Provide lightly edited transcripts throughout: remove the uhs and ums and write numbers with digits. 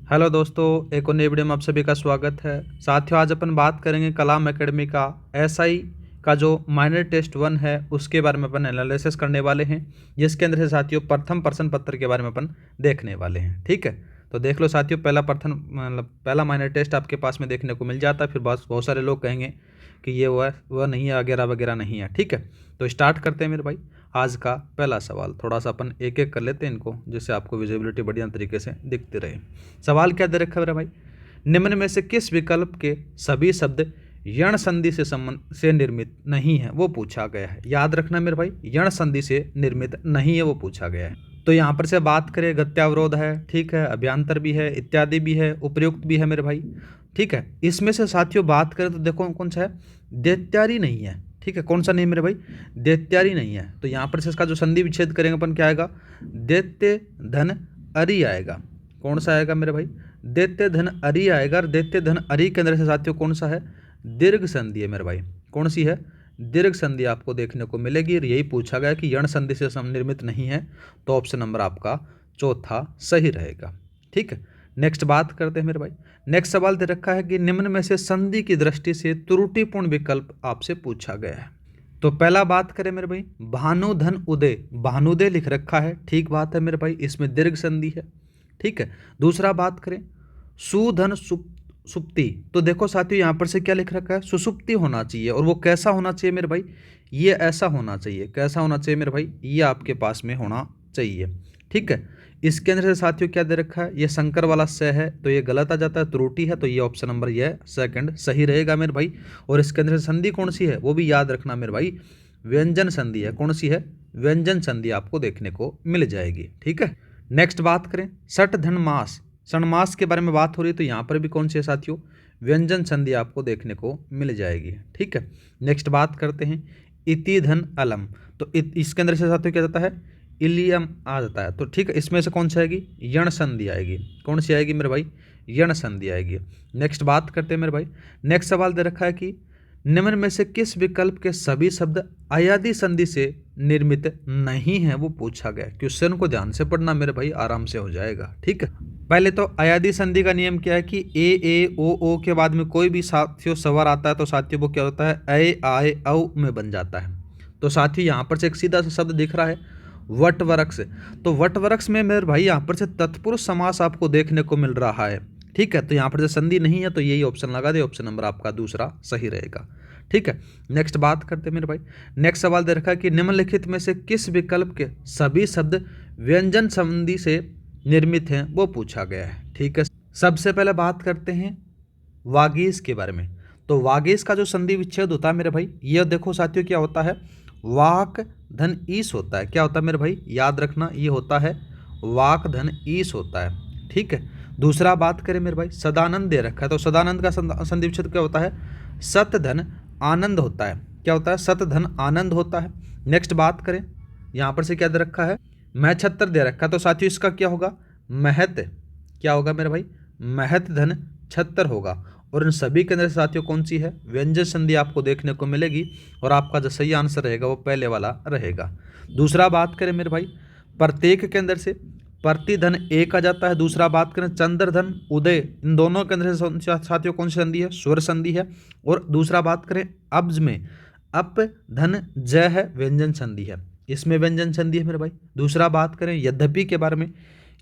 Hello दोस्तों, एक और नई वीडियो में आप सभी का स्वागत है। साथियों, आज अपन बात करेंगे कलाम एकेडमी का एसआई का जो माइनर टेस्ट 1 है उसके बारे में अपन एनालिसिस करने वाले हैं, जिसके अंदर से साथियों प्रथम प्रश्न पत्र के बारे में अपन देखने वाले हैं। ठीक है, तो देख लो साथियों, पहला माइनर टेस्ट आपके पास में देखने को मिल जाता है। फिर बहुत सारे लोग कहेंगे कि ये वह नहीं है, वगैरह वगैरह नहीं है। ठीक है, तो स्टार्ट करते हैं मेरे भाई। आज का पहला सवाल थोड़ा सा अपन एक एक कर लेते हैं इनको, जिससे आपको विजिबिलिटी बढ़िया तरीके से दिखती रहे। सवाल क्या दे रखा है मेरा भाई? निम्न में से किस विकल्प के सभी शब्द यण संधि से संबंध से निर्मित नहीं है, वो पूछा गया है। याद रखना मेरे भाई, यण संधि से निर्मित नहीं है, वो पूछा गया है। तो यहाँ पर से बात करें, गत्यावरोध है, ठीक है, अभ्यांतर भी है, इत्यादि भी है, उपयुक्त भी है मेरे भाई। ठीक है, इसमें से साथियों बात करें तो देखो कौन सा है, दैत्यारी नहीं है। ठीक है, कौन सा नहीं मेरे भाई? दैत्यारी नहीं है। तो यहाँ पर से इसका जो संधि विच्छेद करेंगे अपन, क्या आएगा? दैत्य धन अरि आएगा। कौन सा आएगा मेरे भाई? दैत्य धन अरि आएगा। और दैत्य धन अरि के अंदर से साथियों कौन सा है? दीर्घ संधि है मेरे भाई। कौन सी है? दीर्घ संधि आपको देखने को मिलेगी। और यही पूछा गया कि यण संधि से निर्मित नहीं है, तो ऑप्शन नंबर आपका चौथा सही रहेगा। ठीक है, नेक्स्ट बात करते हैं मेरे भाई। नेक्स्ट सवाल दे रखा है कि निम्न में से संधि की दृष्टि से त्रुटिपूर्ण विकल्प आपसे पूछा गया है। तो पहला बात करें मेरे भाई, भानुधन उदय, भानुदय लिख रखा है, ठीक बात है मेरे भाई, इसमें दीर्घ संधि है। ठीक है, दूसरा बात करें, सुधन सुप्ति, तो देखो साथियों यहाँ पर से क्या लिख रखा है? सुसुप्ति होना चाहिए। और वो कैसा होना चाहिए मेरे भाई? ये ऐसा होना चाहिए। कैसा होना चाहिए मेरे भाई? ये आपके पास में होना चाहिए। ठीक है, इसके अंदर से साथियों क्या दे रखा है? ये शंकर वाला स है, तो ये गलत आ जाता है, त्रुटि है। तो ये ऑप्शन नंबर ये सेकंड सही रहेगा मेरे भाई। और इसके अंदर से संधि कौन सी है वो भी याद रखना मेरे भाई, व्यंजन संधि है। कौन सी है? व्यंजन संधि आपको देखने को मिल जाएगी। ठीक है, नेक्स्ट बात करें, सठ धन मास, षणमास के बारे में बात हो रही है, तो यहाँ पर भी कौन सी है साथियों? व्यंजन संधि आपको देखने को मिल जाएगी। ठीक है, नेक्स्ट बात करते हैं, इति धन अलम, तो इसके अंदर से साथियों क्या जाता है? इलियम आ जाता है। तो ठीक है, इसमें से कौन सी आएगी? यण संधि आएगी। कौन सी आएगी मेरे भाई? यण संधि आएगी। नेक्स्ट बात करते हैं मेरे भाई। नेक्स्ट सवाल दे रखा है कि निम्न में से किस विकल्प के सभी शब्द अयादि संधि से निर्मित नहीं है, वो पूछा गया। क्वेश्चन को ध्यान से पढ़ना मेरे भाई, आराम से हो जाएगा। ठीक है, पहले तो अयादि संधि का नियम क्या है कि ए ओ के बाद में कोई भी साथियों स्वर आता है तो साथियों वो क्या होता है? ऐ आए औ में बन जाता है। तो साथियों यहाँ पर से एक सीधा सा शब्द दिख रहा है, वटवृक्ष। तो वटवृक्ष में मेरे भाई यहाँ पर से तत्पुरुष समास आपको देखने को मिल रहा है। ठीक है, तो यहाँ पर से संधि नहीं है, तो यही ऑप्शन लगा दे, ऑप्शन नंबर आपका दूसरा सही रहेगा। ठीक है, नेक्स्ट बात करते हैं मेरे भाई। नेक्स्ट सवाल दे रखा है कि निम्नलिखित में से किस विकल्प के सभी शब्द व्यंजन संधि से निर्मित हैं, वो पूछा गया है। ठीक है, सबसे पहले बात करते हैं वागीश के बारे में। तो वागीश का जो संधि विच्छेद होता है मेरे भाई, ये देखो साथियों क्या होता है? वाक धन ईस होता है। क्या होता है मेरे भाई? याद रखना, ये होता है वाक धन ईस होता है। ठीक है, दूसरा बात करें मेरे भाई, सदानंद दे रखा है, तो सदानंद का संधि विच्छेद क्या होता है? सत धन आनंद होता है। क्या होता है? सत धन आनंद होता है। नेक्स्ट बात करें, यहाँ पर से क्या दे रखा है? महच्छत्तर दे रखा है, तो साथियों इसका क्या होगा? महत, क्या होगा मेरे भाई? महत धन छत्तर होगा। और इन सभी के अंदर साथियों कौन सी है? व्यंजन संधि आपको देखने को मिलेगी। और आपका जो सही आंसर रहेगा वो पहले वाला रहेगा। दूसरा बात करें मेरे भाई, प्रत्येक के अंदर से प्रतिधन एक आ जाता है। दूसरा बात करें, चंद्रधन उदय, इन दोनों के अंदर से साथियों कौन सी संधि है? स्वर संधि है। और दूसरा बात करें, अब्ज में अप धन जय है, व्यंजन संधि है, इसमें व्यंजन संधि है मेरे भाई। दूसरा बात करें यद्यपि के बारे में,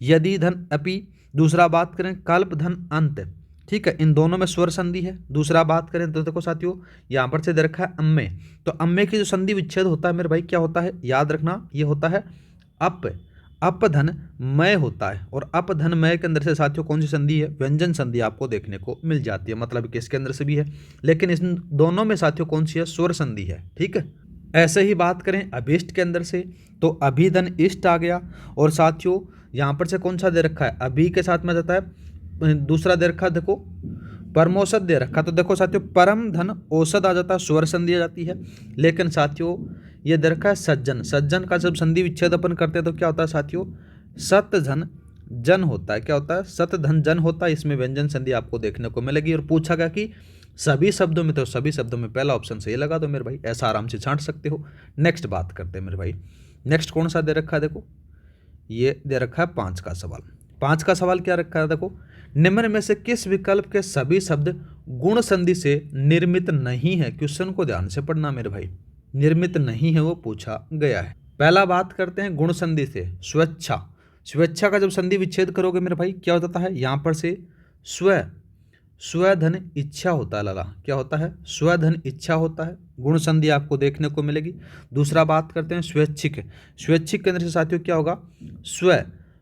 यदि धन अपि। दूसरा बात करें कल्प धन अंत। ठीक है, इन दोनों में स्वर संधि है। दूसरा बात करें तो देखो साथियों यहाँ पर से दे रखा है अम्मे, तो अम्मे की जो संधि विच्छेद होता है मेरे भाई, क्या होता है? याद रखना, ये होता है अप धन मय होता है। और अप धन मय के अंदर से साथियों कौन सी संधि है? व्यंजन संधि आपको देखने को मिल जाती है। मतलब कि इसके अंदर से भी है, लेकिन इन दोनों में साथियों कौन सी है? स्वर संधि है। ठीक है, ऐसे ही बात करें अभिष्ट के अंदर से, तो अभिधन इष्ट आ गया। और साथियों यहाँ पर से कौन सा दे रखा है? अभी के साथ में जाता है, दूसरा दे रखा है देखो परमोषध दे रखा, तो देखो साथियों परम धन औषध आ जाता है, स्वर संधि आ जाती है। लेकिन साथियों ये दे रखा है सज्जन, सज्जन का जब संधि विच्छेद अपन करते हैं तो क्या होता है साथियों? सत धन जन होता है। क्या होता है? सत धन जन होता है, इसमें व्यंजन संधि आपको देखने को मिलेगी। और पूछा गया कि सभी शब्दों में, तो सभी शब्दों में पहला ऑप्शन सही लगा दो मेरे भाई, ऐसा आराम से छांट सकते हो। नेक्स्ट बात करते हैं मेरे भाई। नेक्स्ट कौन सा दे रखा है? देखो ये दे रखा है 5 का सवाल। 5 का सवाल क्या रखा है? देखो, निम्न में से किस विकल्प के सभी शब्द गुण संधि से निर्मित नहीं है? क्वेश्चन को ध्यान से पढ़ना मेरे भाई, निर्मित नहीं है वो पूछा गया है। पहला बात करते हैं गुण संधि से, स्वेच्छा। स्वेच्छा का जब संधि विच्छेद करोगे मेरे भाई क्या होता है? यहाँ पर से स्व स्वधन इच्छा होता है लाला, क्या होता है? स्वधन इच्छा होता है। गुण संधि आपको देखने को मिलेगी। दूसरा बात करते हैं स्वैच्छिक। स्वैच्छिक के अंदर से साथियों क्या होगा?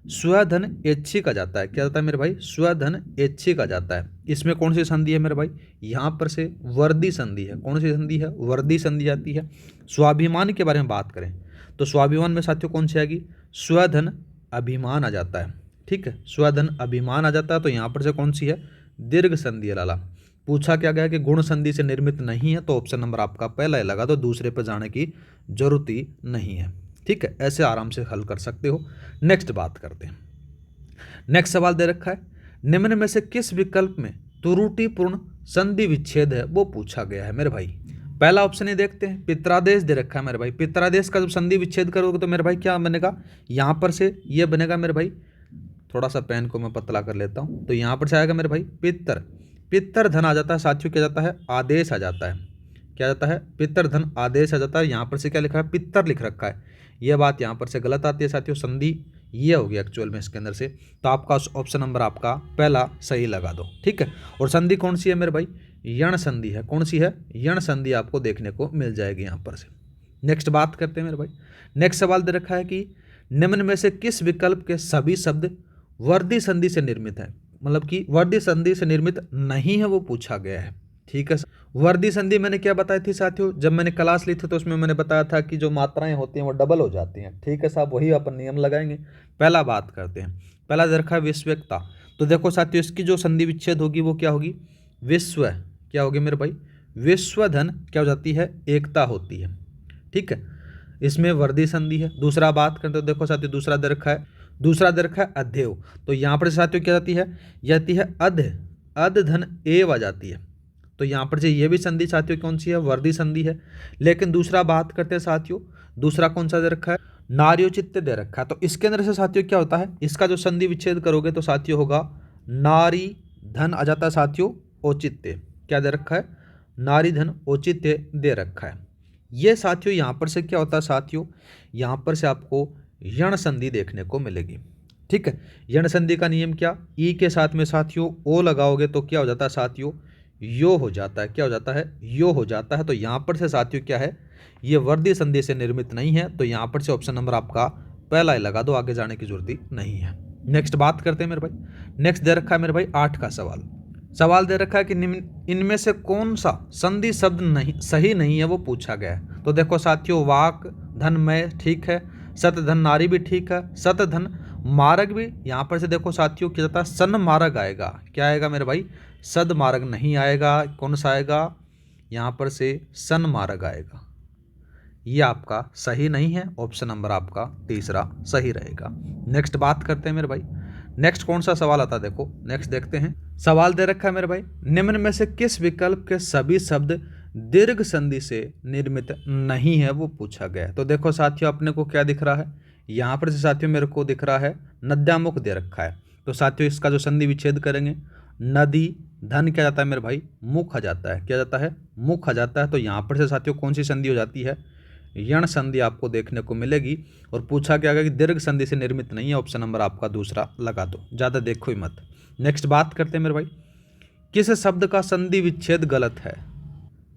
स्वधन ऐच्छिक आ जाता है। क्या जाता है मेरे भाई? स्वधन ऐच्छिक आ जाता है। इसमें कौन सी संधि है मेरे भाई? यहाँ पर से वर्दी संधि है। कौन सी संधि है? वर्दी संधि आती है। स्वाभिमान के बारे में बात करें तो स्वाभिमान में साथियों कौन सी आएगी? स्वधन अभिमान आ जाता है। ठीक है, स्वधन अभिमान आ जाता है। तो यहाँ पर से कौन सी है? दीर्घ संधि है लाला। पूछा क्या गया कि गुण संधि से निर्मित नहीं है, तो ऑप्शन नंबर आपका पहला ही लगा दो, दूसरे पर जाने की जरूरत ही नहीं है। ठीक है, ऐसे आराम से हल कर सकते हो। नेक्स्ट बात करते हैं। नेक्स्ट सवाल दे रखा है, निम्न में से किस विकल्प में त्रुटिपूर्ण संधि विच्छेद है? वो पूछा गया है मेरे भाई। पहला ऑप्शन ही देखते हैं, पित्रादेश दे रखा है मेरे भाई। पित्रादेश का जब संधि विच्छेद करोगे तो मेरे भाई क्या बनेगा? यहाँ पर से ये बनेगा मेरे भाई, थोड़ा सा पेन को मैं पतला कर लेता हूँ, तो यहाँ पर से आएगा मेरे भाई पितर। पितर धन आ जाता है साथियों, क्या जाता है? आदेश आ जाता है। क्या जाता है? पितर धन आदेश आ जाता है। यहाँ पर से क्या लिखा है? पितर लिख रखा है। यह बात यहाँ पर से गलत आती है साथियों, संधि ये होगी एक्चुअल में इसके अंदर से। तो आपका ऑप्शन नंबर आपका पहला सही लगा दो। ठीक है, और संधि कौन सी है मेरे भाई? यण संधि है। कौन सी है? यण संधि आपको देखने को मिल जाएगी यहाँ पर से। नेक्स्ट बात करते हैं मेरे भाई। नेक्स्ट सवाल दे रखा है कि निम्न में से किस विकल्प के सभी शब्द वर्दी संधि से निर्मित है? मतलब कि वर्दी संधि से निर्मित नहीं है, वो पूछा गया है। ठीक है, वर्दी संधि मैंने क्या बताई थी साथियों? जब मैंने क्लास ली थी तो उसमें मैंने बताया था कि जो मात्राएं होती हैं वो डबल हो जाती हैं। ठीक है साहब, वही अपन नियम लगाएंगे। पहला बात करते हैं, पहला दे रखा है विश्वकता। तो देखो साथियों, इसकी जो संधि विच्छेद होगी वो क्या होगी? विश्व, क्या होगी मेरे भाई? विश्वधन क्या हो जाती है? एकता होती है। ठीक है, इसमें वर्दी संधि है। दूसरा बात करते हो, देखो साथियों दूसरा दे रखा है, दूसरा दे रखा है अध्यय। तो यहाँ पर साथियों क्या जाती है? यह आती है अध, अध धन एव आ जाती है। तो यहाँ पर से ये भी संधि साथियों कौन सी है? वर्दी संधि है। लेकिन दूसरा बात करते हैं साथियों, दूसरा कौन सा दे रखा है? नार्योचित्त दे रखा है। तो इसके अंदर से साथियों क्या होता है? इसका जो संधि विच्छेद करोगे तो साथियों होगा नारी धन आ जाता है साथियों औचित्य। क्या दे रखा है? नारी धन औचित्य दे रखा है। ये साथियों यहाँ पर से क्या होता है साथियों? यहाँ पर से आपको यण संधि देखने को मिलेगी। ठीक है, यण संधि का नियम क्या? ई के साथ में साथियों ओ लगाओगे तो क्या हो जाता है साथियों? यो हो जाता है। क्या हो जाता है? यो हो जाता है। तो यहाँ पर से साथियों क्या है? ये वर्दी संधि से निर्मित नहीं है। तो यहाँ पर से ऑप्शन नंबर आपका पहला ही लगा दो, आगे जाने की जरूरत ही नहीं है। नेक्स्ट बात करते हैं मेरे भाई। नेक्स्ट दे रखा है मेरे भाई 8 का सवाल। सवाल दे रखा है कि इनमें से कौन सा संधि शब्द नहीं सही नहीं है, वो पूछा गया है। तो देखो साथियों, वाक धन मय ठीक है, सत धन नारी भी ठीक है, सत धन मार्ग भी। यहाँ पर से देखो साथियों क्या जाता है? सन मार्ग आएगा। क्या आएगा मेरे भाई? सद मार्ग नहीं आएगा। कौन सा आएगा? यहाँ पर से सन मार्ग आएगा। ये आपका सही नहीं है, ऑप्शन नंबर आपका तीसरा सही रहेगा। नेक्स्ट बात करते हैं मेरे भाई। नेक्स्ट कौन सा सवाल आता है? देखो नेक्स्ट देखते हैं। सवाल दे रखा है मेरे भाई, निम्न में से किस विकल्प के सभी शब्द दीर्घ संधि से निर्मित नहीं है, वो पूछा गया है। तो देखो साथियों, अपने को क्या दिख रहा है? यहाँ पर से साथियों मेरे को दिख रहा है नद्यामुख दे रखा है। तो साथियों इसका जो संधि विच्छेद करेंगे, नदी धन क्या जाता है मेरे भाई? मुख आ जाता है। क्या जाता है? मुख आ जाता है। तो यहाँ पर से साथियों कौन सी संधि हो जाती है? यण संधि आपको देखने को मिलेगी। और पूछा क्या गया कि दीर्घ संधि से निर्मित नहीं है, ऑप्शन नंबर आपका दूसरा लगा दो, ज़्यादा देखो ही मत। नेक्स्ट बात करते हैं मेरे भाई, किस शब्द का संधि विच्छेद गलत है?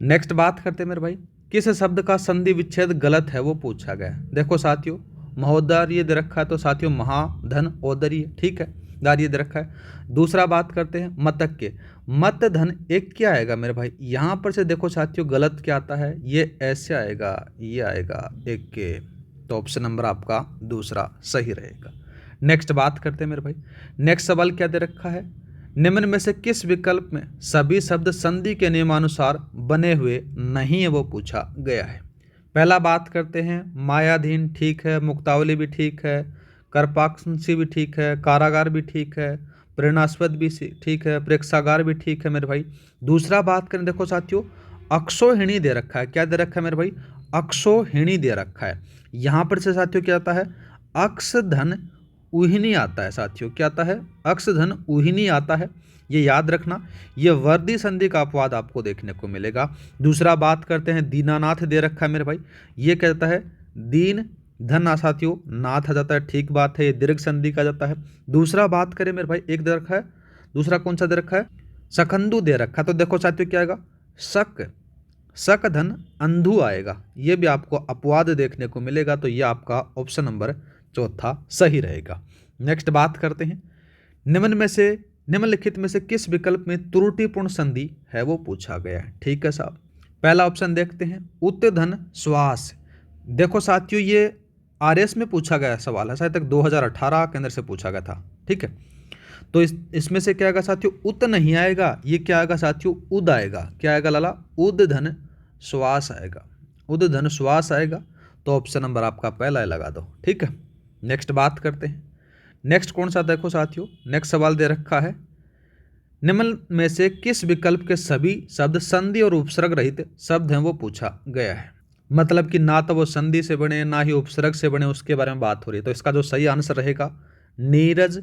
नेक्स्ट बात करते हैं मेरे भाई, किस शब्द का संधि विच्छेद गलत है, वो पूछा गया। देखो साथियों, महोदर्य दे रखा है। तो साथियों महाधन ओदर्य, ठीक है, दार्य दे रखा है। दूसरा बात करते हैं मतक्य। मत धन एक क्या आएगा मेरे भाई? यहाँ पर से देखो साथियों गलत क्या आता है? ये ऐसे आएगा, ये आएगा एक के। तो ऑप्शन नंबर आपका दूसरा सही रहेगा। नेक्स्ट बात करते हैं मेरे भाई। नेक्स्ट सवाल क्या दे रखा है? निम्न में से किस विकल्प में सभी शब्द संधि के नियमानुसार बने हुए नहीं है, वो पूछा गया है। पहला बात करते हैं, मायाधीन ठीक है, मुक्तावली भी ठीक है, करपाक्षी भी ठीक है, कारागार भी ठीक है, प्रेरणास्पद भी ठीक है, प्रेक्षागार भी ठीक है मेरे भाई। दूसरा बात करें, देखो साथियों अक्षोहिणी दे रखा है। क्या दे रखा है मेरे भाई? अक्षोहिणी दे रखा है। यहाँ पर से साथियों क्या आता है? अक्ष धन ऊहिनी आता है साथियों। क्या आता है? अक्ष धन ऊहिनी आता है, ये याद रखना। ये वर्दी संधि का अपवाद आपको देखने को मिलेगा। दूसरा बात करते हैं, दीनानाथ दे रखा है मेरे भाई, ये कहता है दीन धन साथियों, नाथ आ जाता है, ठीक बात है, ये दीर्घ संधि का जाता है। दूसरा बात करें मेरे भाई, एक दे रखा है, दूसरा कौन सा दे रखा है? सकंदू दे रखा है। तो देखो साथियों क्या आएगा? शक धन अंधु आएगा, ये भी आपको अपवाद देखने को मिलेगा। तो ये आपका ऑप्शन नंबर चौथा सही रहेगा। नेक्स्ट बात करते हैं, निम्नलिखित में से किस विकल्प में त्रुटिपूर्ण संधि है वो पूछा गया है। ठीक है साहब, पहला ऑप्शन देखते हैं, उत धन श्वास। देखो साथियों ये आरएस में पूछा गया सवाल है, शायद तक 2018 के अंदर से पूछा गया था। ठीक है, तो इसमें से क्या आएगा साथियों? उत नहीं आएगा, ये क्या आएगा साथियों? उद आएगा। क्या आएगा लाला? उद धन श्वास आएगा, उद धन श्वास आएगा। तो ऑप्शन नंबर आपका पहला है, लगा दो। ठीक है, नेक्स्ट बात करते हैं। नेक्स्ट कौन सा देखो साथियों, नेक्स्ट सवाल दे रखा है, निम्न में से किस विकल्प के सभी शब्द संधि और उपसर्ग रहित शब्द हैं वो पूछा गया है। मतलब कि ना तो वो संधि से बने ना ही उपसर्ग से बने, उसके बारे में बात हो रही है। तो इसका जो सही आंसर रहेगा नीरज,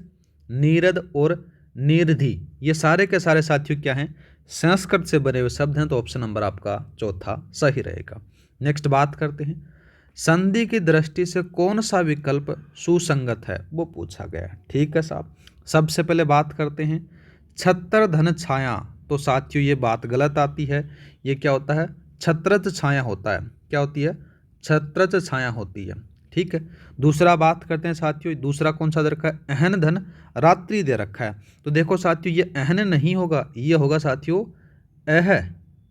नीरद और निरधि, ये सारे के सारे साथियों क्या हैं? संस्कृत से बने हुए शब्द हैं। तो ऑप्शन नंबर आपका चौथा सही रहेगा। नेक्स्ट बात करते हैं, संधि की दृष्टि से कौन सा विकल्प सुसंगत है वो पूछा गया है। ठीक है साहब, सबसे पहले बात करते हैं छत्र धन छाया। तो साथियों ये बात गलत आती है, ये क्या होता है? छत्रच छाया होता है। क्या होती है? छत्रच छाया होती है। ठीक है, दूसरा बात करते हैं साथियों, दूसरा कौन सा दे रखा है? अहन धन रात्रि दे रखा है। तो देखो साथियों ये अहन नहीं होगा, ये होगा साथियों अह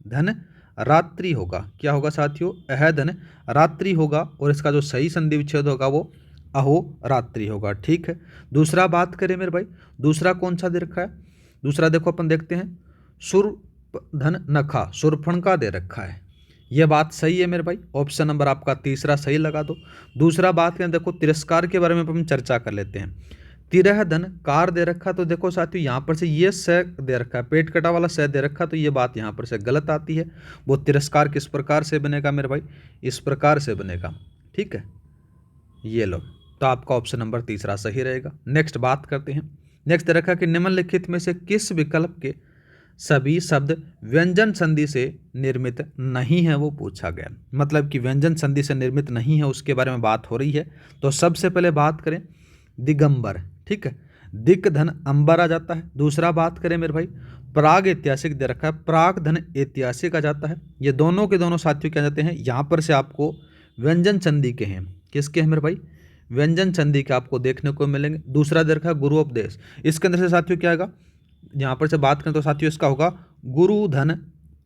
धन रात्रि होगा। क्या होगा साथियों? अह धन रात्रि होगा, और इसका जो सही संधि विच्छेद होगा वो अहो रात्रि होगा। ठीक है, दूसरा बात करें मेरे भाई, दूसरा कौन सा दे रखा है? दूसरा देखो अपन देखते हैं, सुर धन नखा, सुरफणका दे रखा है। यह बात सही है मेरे भाई, ऑप्शन नंबर आपका तीसरा सही लगा दो। दूसरा बात करें, देखो तिरस्कार के बारे में अपन चर्चा कर लेते हैं। तिरह धन कार दे रखा, तो देखो साथियों यहाँ पर से ये स दे रखा है, पेट कटा वाला स दे रखा, तो ये बात यहाँ पर से गलत आती है। वो तिरस्कार किस प्रकार से बनेगा मेरे भाई? इस प्रकार से बनेगा। ठीक है, ये लो, तो आपका ऑप्शन नंबर तीसरा सही रहेगा। नेक्स्ट बात करते हैं, नेक्स्ट दे रखा कि निम्नलिखित में से किस विकल्प के सभी शब्द व्यंजन संधि से निर्मित नहीं है वो पूछा गया। मतलब कि व्यंजन संधि से निर्मित नहीं है, उसके बारे में बात हो रही है। तो सबसे पहले बात करें दिगंबर। ठीक है, दिक धन अंबर आ जाता है। दूसरा बात करें मेरे भाई प्राग ऐतिहासिक दे रखा है, प्राग धन ऐतिहासिक आ जाता है। ये दोनों के दोनों साथियों क्या जाते हैं? यहाँ पर से आपको व्यंजन संधि के हैं। किसके हैं मेरे भाई? व्यंजन संधि के आपको देखने को मिलेंगे। दूसरा दे रखा है गुरुपदेश, इसके अंदर से साथियों क्या आएगा? यहाँ पर से बात करें तो साथियों इसका होगा गुरु धन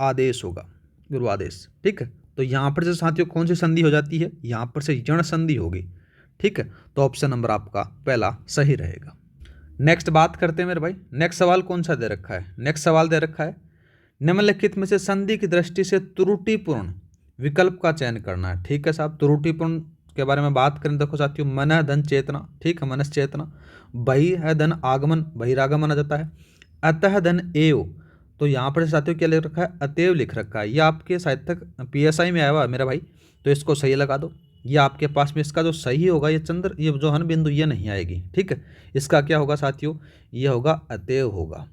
आदेश होगा, गुरु आदेश। ठीक है, तो यहाँ पर से साथियों कौन सी संधि हो जाती है? यहाँ पर से यण संधि होगी। ठीक है, तो ऑप्शन नंबर आपका पहला सही रहेगा। नेक्स्ट बात करते हैं मेरे भाई, नेक्स्ट सवाल कौन सा दे रखा है? नेक्स्ट सवाल दे रखा है निम्नलिखित में से संधि की दृष्टि से त्रुटिपूर्ण विकल्प का चयन करना है। ठीक है साहब, त्रुटिपूर्ण के बारे में बात करें, देखो साथियों मन धन चेतना। ठीक है, मनस चेतना। बहि है धन आगमन, बहिरागमन आ जाता है। अतः धन एव, तो यहाँ पर साथियों क्या लिख रखा है? अतएव लिख रखा है। ये आपके शायद तक PSI में आया हुआ मेरा भाई, तो इसको सही लगा दो। ये आपके पास में इसका जो सही होगा ये चंद्र, ये जो हन बिंदु ये नहीं आएगी। ठीक है, इसका क्या होगा साथियों? ये होगा अतएव होगा।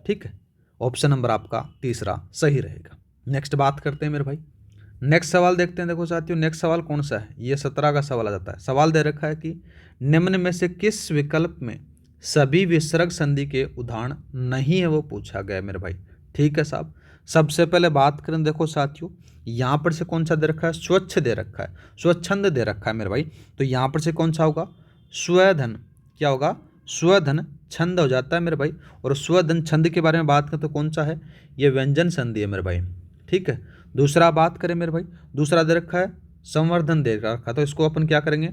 ठीक है, ऑप्शन नंबर आपका तीसरा सही रहेगा। नेक्स्ट बात करते हैं मेरे भाई, नेक्स्ट सवाल देखते हैं। देखो साथियों नेक्स्ट सवाल कौन सा है? ये 17 का सवाल आ जाता है। सवाल दे रखा है कि निम्न में से किस विकल्प में सभी विसर्ग संधि के उदाहरण नहीं है वो पूछा गया मेरे भाई। ठीक है साहब, सबसे पहले बात करें, देखो साथियों यहाँ पर से कौन सा दे रखा है? स्वच्छ दे रखा है, स्वच्छंद दे रखा है मेरे भाई। तो यहाँ पर से कौन सा होगा? स्वधन। क्या होगा? स्वधन छंद हो जाता है मेरे भाई। और स्वधन छंद के बारे में बात करें तो कौन सा है? ये व्यंजन संधि है मेरे भाई। ठीक है, दूसरा बात करें मेरे भाई, दूसरा दे रखा है संवर्धन दे रखा, तो इसको अपन क्या करेंगे?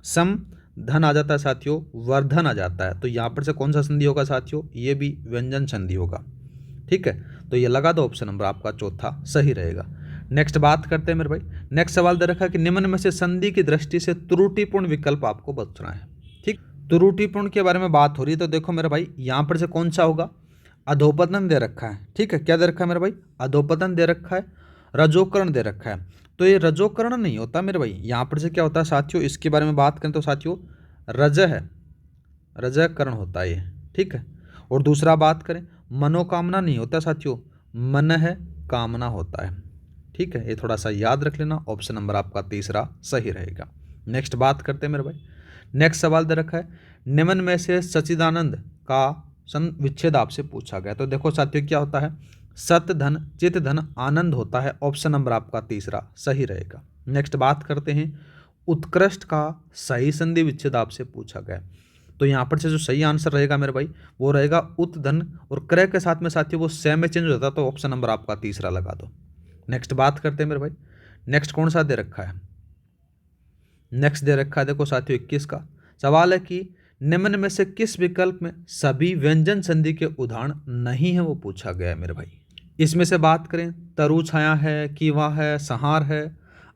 सम धन आ जाता है साथियों, वर्धन आ जाता है। तो यहाँ पर से कौन सा संधि होगा साथियों? ये भी व्यंजन संधि होगा। ठीक है, तो ये लगा दो, ऑप्शन नंबर आपका चौथा सही रहेगा। नेक्स्ट बात करते हैं मेरे भाई, नेक्स्ट सवाल दे रखा है कि निम्न में से संधि की दृष्टि से त्रुटिपूर्ण विकल्प आपको बचना है। ठीक, त्रुटिपूर्ण के बारे में बात हो रही है, तो देखो मेरे भाई यहाँ पर से कौन सा होगा? अधोपतन दे रखा है। ठीक है, क्या दे रखा है मेरे भाई? अधोपतन दे रखा है, रजोकरण दे रखा है। तो ये रजोकरण नहीं होता मेरे भाई, यहाँ पर से क्या होता है साथियों? इसके बारे में बात करें तो साथियों रज है, रजकरण होता है ये, ठीक है। और दूसरा बात करें, मनोकामना नहीं होता साथियों, मन है कामना होता है, ठीक है। ये थोड़ा सा याद रख लेना, ऑप्शन नंबर आपका तीसरा सही रहेगा। नेक्स्ट बात करते हैं मेरे भाई। नेक्स्ट सवाल दे रखा है, निम्न में से सच्चिदानंद का विच्छेद आपसे पूछा गया। तो देखो साथियों क्या होता है, सत धन चित धन आनंद होता है, ऑप्शन नंबर आपका तीसरा सही रहेगा। नेक्स्ट बात करते हैं, उत्कृष्ट का सही संधि विच्छेद आपसे पूछा गया। तो यहाँ पर से जो सही आंसर रहेगा मेरे भाई वो रहेगा उत धन और क्रय के साथ में साथियों वो से में चेंज हो जाता है, तो ऑप्शन नंबर आपका तीसरा लगा दो। नेक्स्ट बात करते हैं मेरे भाई, नेक्स्ट कौन सा दे रखा है, नेक्स्ट दे रखा है देखो साथियों 21 का सवाल है कि निम्न में से किस विकल्प में सभी व्यंजन संधि के उदाहरण नहीं है वो पूछा गया है मेरे भाई। इसमें से बात करें, तरु छाया है, कीवा है, संहार है,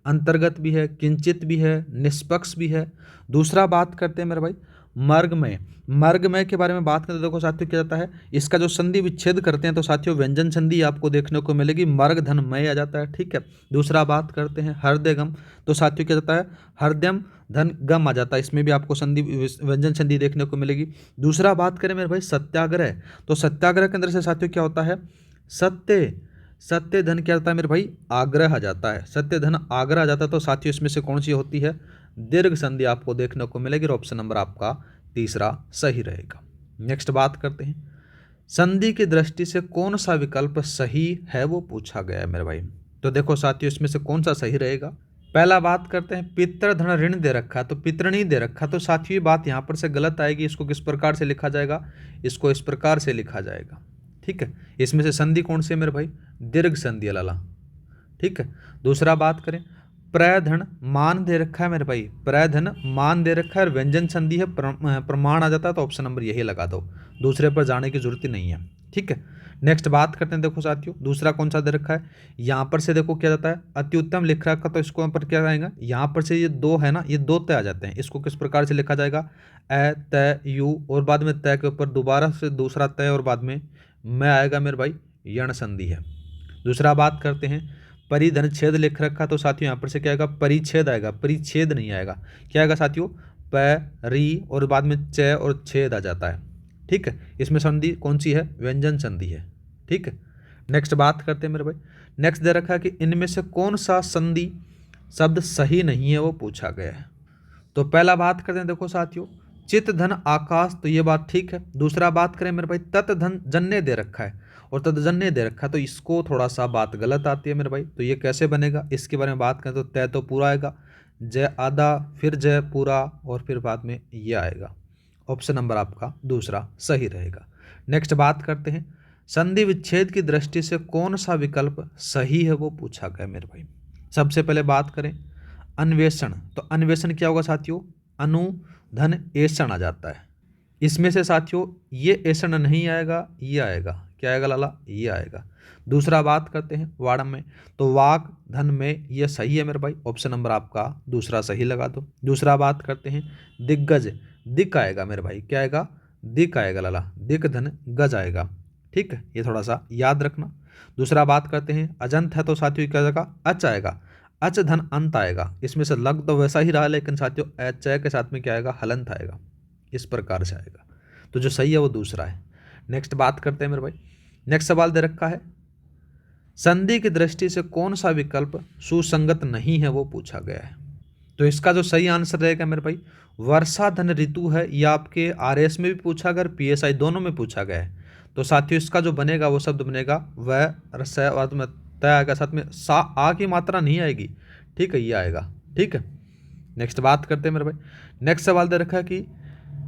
अंतर्गत भी है, किंचित भी है, निष्पक्ष भी है। दूसरा बात करते हैं मेरे भाई मर्गमय। मर्गमय के बारे में बात करें तो देखो साथियों क्या जाता है, इसका जो संधि विच्छेद करते हैं तो साथियों व्यंजन संधि आपको देखने को मिलेगी, मर्ग धन मय आ जाता है, ठीक है। दूसरा बात करते हैं हृदयगम, तो साथियों क्या जाता है, हृदयम धन गम आ जाता है, इसमें भी आपको संधि व्यंजन संधि देखने को मिलेगी। दूसरा बात करें मेरे भाई सत्याग्रह, तो सत्याग्रह के अंदर से साथियों क्या होता है, सत्य सत्य धन क्या आता है मेरे भाई, आग्रह आ जाता है, सत्य धन आग्रह आ जाता है। तो साथियों इसमें से कौन सी होती है, दीर्घ संधि आपको देखने को मिलेगी, और ऑप्शन नंबर आपका तीसरा सही रहेगा। नेक्स्ट बात करते हैं, संधि की दृष्टि से कौन सा विकल्प सही है वो पूछा गया है मेरे भाई। तो देखो साथियों इसमें से कौन सा सही रहेगा। पहला बात करते हैं, पितृ धन ऋण दे रखा है तो पितृ नहीं दे रखा, तो साथियों ये बात यहाँ पर से गलत आएगी। इसको किस प्रकार से लिखा जाएगा, इसको इस प्रकार से लिखा जाएगा, ठीक है। इसमें से संधि कौन सी है मेरे भाई, दीर्घ संधि लाला, ठीक है। दूसरा बात करें, प्रधन मान दे रखा है मेरे भाई, प्रधन मान दे रखा है और व्यंजन संधि है, प्रमाण आ जाता है, तो ऑप्शन नंबर यही लगा दो, दूसरे पर जाने की जरूरत ही नहीं है, ठीक है। नेक्स्ट बात करते हैं, देखो साथियों दूसरा कौन सा दे रखा है, यहाँ पर से देखो क्या जाता है, अति उत्तम लिख रखा, तो इसको पर क्या आएगा, यहाँ पर से ये दो है ना, ये दो तय आ जाते हैं, इसको किस प्रकार से लिखा जाएगा, ए तय यू और बाद में तय के ऊपर दोबारा से दूसरा तय और बाद में मैं आएगा मेरे भाई, यण संधि है। दूसरा बात करते हैं, परिधन छेद लिख रखा, तो साथियों यहाँ पर से क्या आएगा, परिच्छेद आएगा, परिच्छेद नहीं आएगा, क्या आएगा साथियों, प री और बाद में च और छेद आ जाता है, ठीक है। इसमें संधि कौन सी है, व्यंजन संधि है, ठीक है। नेक्स्ट बात करते हैं मेरे भाई, नेक्स्ट दे रखा है कि इनमें से कौन सा संधि शब्द सही नहीं है वो पूछा गया है। तो पहला बात करते हैं देखो साथियों, चित धन आकाश, तो ये बात ठीक है। दूसरा बात करें मेरे भाई, तत् धन जन्य दे रखा है और तत्जन्य दे रखा है, तो इसको थोड़ा सा बात गलत आती है मेरे भाई। तो ये कैसे बनेगा, इसके बारे में बात करें तो तय तो पूरा आएगा, जय आधा फिर जय पूरा और फिर बाद में ये आएगा, ऑप्शन नंबर आपका दूसरा सही रहेगा। नेक्स्ट बात करते हैं, संधि विच्छेद की दृष्टि से कौन सा विकल्प सही है वो पूछा गया मेरे भाई। सबसे पहले बात करें अन्वेषण, तो अन्वेषण क्या होगा साथियों, अनु धन ऐषण आ जाता है, इसमें से साथियों ये ऐषण नहीं आएगा, ये आएगा, क्या आएगा लाला, ये आएगा। दूसरा बात करते हैं वाड़म में, तो वाक धन में ये सही है मेरे भाई, ऑप्शन नंबर आपका दूसरा सही लगा दो। दूसरा बात करते हैं दिग्गज, दिक आएगा मेरे भाई, क्या आएगा, दिक आएगा लाला, दिक धन गज आएगा, ठीक है, ये थोड़ा सा याद रखना। दूसरा बात करते हैं अजंत है, तो साथियों क्या आएगा, अच आएगा, अच धन अंत आएगा, इसमें से लग तो वैसा ही रहा लेकिन साथियों एच के साथ में क्या आएगा, हलंत आएगा, इस प्रकार से आएगा, तो जो सही है वो दूसरा है। नेक्स्ट बात करते हैं मेरे भाई, नेक्स्ट सवाल दे रखा है, संधि की दृष्टि से कौन सा विकल्प सुसंगत नहीं है वो पूछा गया है। तो इसका जो सही आंसर रहेगा मेरे भाई, वर्षा धन ऋतु है, यह आपके आरएस में भी पूछा गया, पीएसआई दोनों में पूछा गया है। तो साथियों इसका जो बनेगा वो शब्द बनेगा वह रस में तय आएगा, साथ में सा आ की मात्रा नहीं आएगी, ठीक है, ये आएगा, ठीक है। नेक्स्ट बात करते हैं मेरे भाई, नेक्स्ट सवाल दे रखा है कि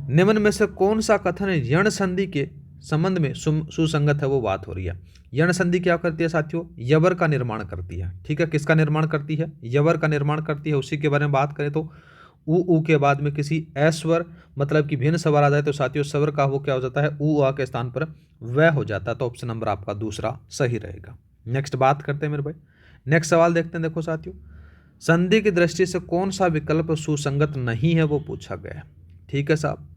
निम्न में से कौन सा कथन यण संधि के संबंध में सुसंगत है वो बात हो रही है। यण संधि क्या करती है साथियों, यवर का निर्माण करती है, ठीक है, किसका निर्माण करती है, यवर का निर्माण करती है। उसी के बारे में बात करें तो ऊ के बाद में किसी ऐश्वर मतलब कि भिन्न स्वर आ जाए तो साथियों स्वर का वो क्या हो जाता है, ऊ आ के स्थान पर वह हो जाता है, तो ऑप्शन नंबर आपका दूसरा सही रहेगा। नेक्स्ट बात करते हैं मेरे भाई, नेक्स्ट सवाल देखते हैं, देखो साथियों संधि की दृष्टि से कौन सा विकल्प सुसंगत नहीं है वो पूछा गया है, ठीक है साहब।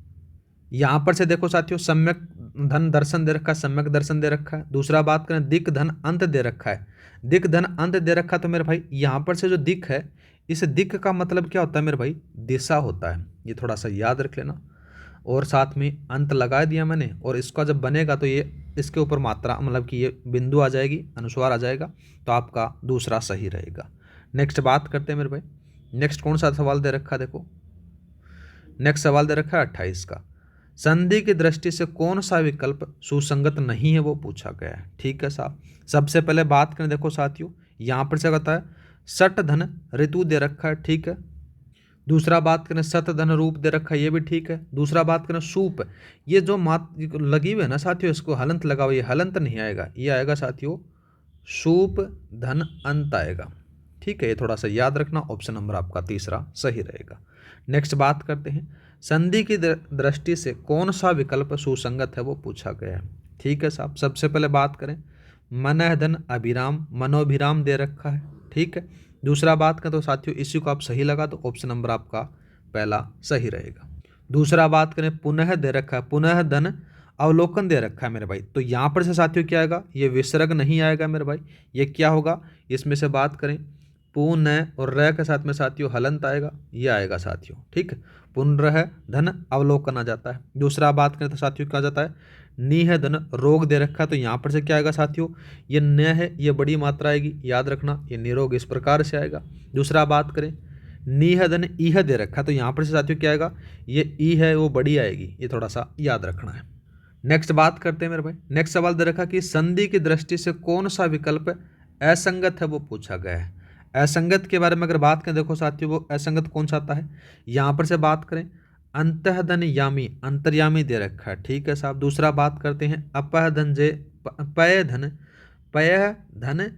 यहाँ पर से देखो साथियों सम्यक धन दर्शन दे रखा है, सम्यक दर्शन दे रखा है। दूसरा बात करें दिक धन अंत दे रखा है, दिक धन अंत दे रखा है, तो मेरे भाई यहाँ पर से जो दिक है, इस दिक का मतलब क्या होता है मेरे भाई, दिशा होता है, ये थोड़ा सा याद रख लेना। और साथ में अंत लगा दिया मैंने, और इसका जब बनेगा तो ये इसके ऊपर मात्रा मतलब कि ये बिंदु आ जाएगी, अनुस्वार आ जाएगा, तो आपका दूसरा सही रहेगा। नेक्स्ट बात करते हैं मेरे भाई, नेक्स्ट कौन सा सवाल दे रखा है देखो, नेक्स्ट सवाल दे रखा है 28 का, संधि की दृष्टि से कौन सा विकल्प सुसंगत नहीं है वो पूछा गया है। ठीक है साहब, सबसे पहले बात करें देखो साथियों, यहाँ पर क्या कहता है, सट धन ऋतु दे रखा है, ठीक है। दूसरा बात करें सत धन रूप दे रखा है, ये भी ठीक है। दूसरा बात करें सूप, ये जो मात लगी हुई है ना साथियों, इसको हलंत लगा हुआ, ये हलंत नहीं आएगा, ये आएगा साथियों सूप धन अंत आएगा। ठीक है, ये थोड़ा सा याद रखना, ऑप्शन नंबर आपका तीसरा सही रहेगा। नेक्स्ट बात करते हैं, संधि की दृष्टि से कौन सा विकल्प सुसंगत है वो पूछा गया है। ठीक है साहब, सबसे पहले बात करें मनः धन अभिराम, मनोभिराम दे रखा है, ठीक है। दूसरा बात करें तो साथियों इसी को आप सही लगा तो ऑप्शन नंबर आपका पहला सही रहेगा। दूसरा बात करें पुनः दे रखा है, पुनः धन अवलोकन दे रखा है मेरे भाई, तो यहाँ पर से साथियों क्या आएगा, ये विसर्ग नहीं आएगा मेरे भाई, ये क्या होगा, इसमें से बात करें पुनः और र के साथ में साथियों हलंत आएगा, ये आएगा साथियों, ठीक है। पुनः धन अवलोकन आ जाता है। दूसरा बात करें तो साथियों क्या जाता है, निह धन रोग दे रखा है, तो यहाँ पर से क्या आएगा साथियों, ये न है, ये बड़ी मात्रा आएगी, याद रखना, ये निरोग इस प्रकार से आएगा। दूसरा बात करें निह धन ईह दे रखा है, तो यहाँ पर से साथियों क्या आएगा, ये ई है वो बड़ी आएगी, ये थोड़ा सा याद रखना है। नेक्स्ट बात करते हैं मेरे भाई, नेक्स्ट सवाल दे रखा कि संधि की दृष्टि से कौन सा विकल्प असंगत है वो पूछा गया है। असंगत के बारे में अगर बात करें देखो साथियों, वो असंगत कौन सा आता है, यहाँ पर से बात करें अंतःधन यामी, अंतर्यामी दे रखा है, ठीक है साहब। दूसरा बात करते हैं अपह धन जय, पय धन, पय धन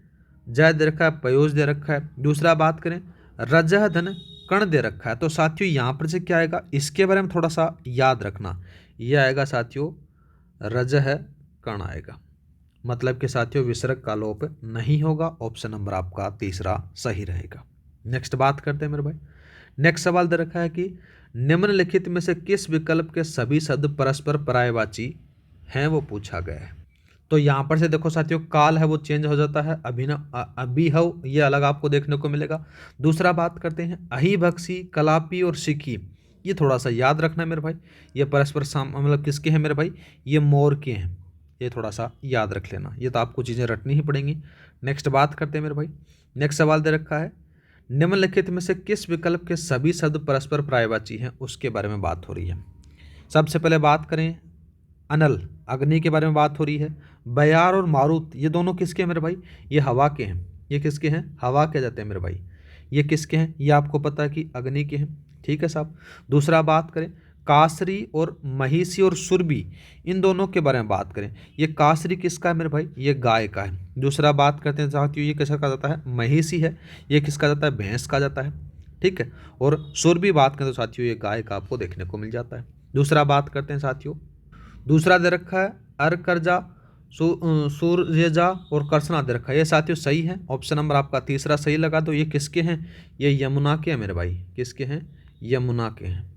जय दे रखा है, पयोज दे रखा है। दूसरा बात करें रजह धन कण दे रखा है, तो साथियों यहाँ पर से क्या आएगा, इसके बारे में थोड़ा सा याद रखना, यह आएगा साथियों रजह कण आएगा, मतलब कि साथियों विसर्ग का लोप नहीं होगा, ऑप्शन नंबर आपका तीसरा सही रहेगा। नेक्स्ट बात करते हैं मेरे भाई, नेक्स्ट सवाल दे रखा है कि निम्नलिखित में से किस विकल्प के सभी शब्द परस्पर पर्यायवाची हैं वो पूछा गया है। तो यहाँ पर से देखो साथियों काल है वो चेंज हो जाता है, अभिनव अभिहव ये अलग आपको देखने को मिलेगा। दूसरा बात करते हैं अहिभक्षी, कलापी और सिखी, ये थोड़ा सा याद रखना है मेरे भाई, ये परस्पर मतलब किसके हैं मेरे भाई, ये मोर के हैं, ये थोड़ा सा याद रख लेना, ये तो आपको चीज़ें रटनी ही पड़ेंगी। नेक्स्ट बात करते हैं मेरे भाई, नेक्स्ट सवाल दे रखा है निम्नलिखित में से किस विकल्प के सभी शब्द परस्पर पर्यायवाची हैं उसके बारे में बात हो रही है। सबसे पहले बात करें अनल, अग्नि के बारे में बात हो रही है। बयार और मारुत ये दोनों किसके हैं मेरे भाई, ये हवा के हैं, ये किसके हैं, हवा के जाते हैं मेरे भाई। ये किसके हैं, ये आपको पता है कि अग्नि के हैं, ठीक है साहब। दूसरा बात करें कासरी और महिषी और सुरभि, इन दोनों के बारे में बात करें, ये कासरी किसका है मेरे भाई, ये गाय का है। दूसरा बात करते हैं साथियों ये किसका कहा जाता है, महिषी है, ये किसका जाता है, भैंस का जाता है, ठीक है। और सुरभि बात करें तो साथियों ये गाय का आपको देखने को मिल जाता है। दूसरा बात करते हैं साथियों, दूसरा दे रखा है अर्कर्जा, सूर्यजा और कर्सना दे रखा है, ये साथियों सही है, ऑप्शन नंबर आपका तीसरा सही लगा। तो ये किसके हैं, ये यमुना के हैं मेरे भाई, किसके हैं, यमुना के हैं,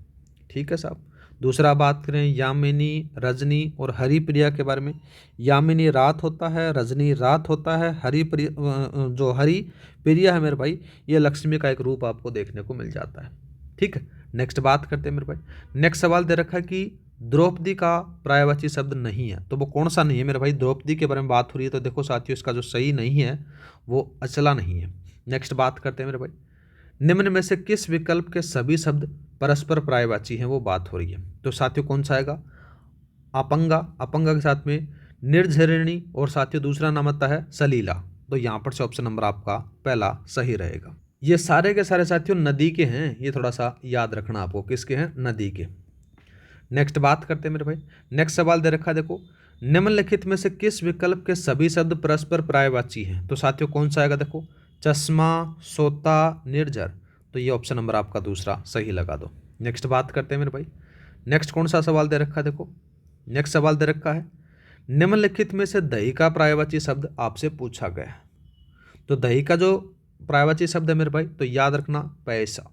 ठीक है साहब। दूसरा बात करें यामिनी, रजनी और हरिप्रिया के बारे में, यामिनी रात होता है, रजनी रात होता है, हरिप्रिया जो हरिप्रिया है मेरे भाई ये लक्ष्मी का एक रूप आपको देखने को मिल जाता है, ठीक है। नेक्स्ट बात करते हैं मेरे भाई, नेक्स्ट सवाल दे रखा है कि द्रौपदी का पर्यायवाची शब्द नहीं है, तो वो कौन सा नहीं है मेरे भाई, द्रौपदी के बारे में बात हो रही है, तो देखो साथियों इसका जो सही नहीं है वो अचला नहीं है। नेक्स्ट बात करते हैं मेरे भाई, निम्न में से किस विकल्प के सभी शब्द परस्पर पर्यायवाची हैं वो बात हो रही है। तो साथियों कौन सा आएगा, अपंगा, अपंगा के साथ में निर्झरिणी और साथियों दूसरा नाम आता है सलीला, तो यहाँ पर से ऑप्शन नंबर आपका पहला सही रहेगा। ये सारे के सारे साथियों नदी के हैं, ये थोड़ा सा याद रखना आपको, किसके हैं, नदी के। नेक्स्ट बात करते हैं मेरे भाई, नेक्स्ट सवाल दे रखा है देखो निम्नलिखित में से किस विकल्प के सभी शब्द परस्पर पर्यायवाची हैं। तो साथियों कौन सा आएगा देखो, चश्मा, सोता, निर्जर, तो ये ऑप्शन नंबर आपका दूसरा सही लगा दो। नेक्स्ट बात करते हैं मेरे भाई, नेक्स्ट कौन सा सवाल दे रखा है देखो, नेक्स्ट सवाल दे रखा है निम्नलिखित में से दही का पर्यायवाची शब्द आपसे पूछा गया है। तो दही का जो पर्यायवाची शब्द है मेरे भाई तो याद रखना पैसा,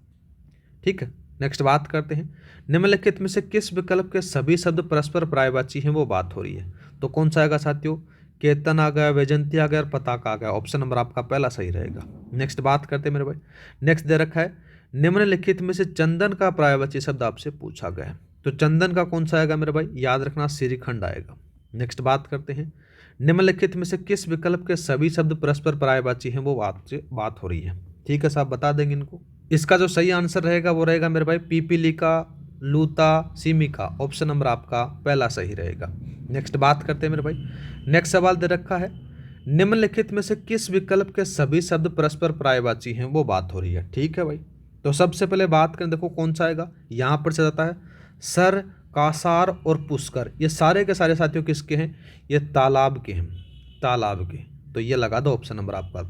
ठीक है। नेक्स्ट बात करते हैं निम्नलिखित में से किस विकल्प के सभी शब्द परस्पर पर्यायवाची हैं वो बात हो रही है। तो कौन सा आएगा साथियों, केतन आ गया, वैजंती आ गया और पताका आ गया, ऑप्शन नंबर आपका पहला सही रहेगा। नेक्स्ट बात करते हैं मेरे भाई, नेक्स्ट दे रखा है निम्नलिखित में से चंदन का पर्यायवाची शब्द आपसे पूछा गया है। तो चंदन का कौन सा आएगा मेरे भाई, याद रखना श्रीखंड आएगा। नेक्स्ट बात करते हैं, निम्नलिखित में से किस विकल्प के सभी शब्द परस्पर पर्यायवाची हैं, वो बात हो रही है। ठीक है साहब, बता देंगे इनको। इसका जो सही आंसर रहेगा वो रहेगा मेरे भाई पीपीलिका, लूता, सिमिका। ऑप्शन नंबर आपका पहला सही रहेगा। नेक्स्ट बात करते हैं मेरे भाई, नेक्स्ट सवाल दे रखा है, निम्नलिखित में से किस विकल्प के सभी शब्द परस्पर पर्यायवाची हैं, वो बात हो रही है। ठीक है भाई, तो सबसे पहले बात करें, देखो कौन सा आएगा, यहाँ पर से जाता है सर, कासार और पुष्कर, ये सारे के सारे साथियों किसके हैं, ये तालाब के हैं, तालाब के। तो ये लगा दो ऑप्शन नंबर आपका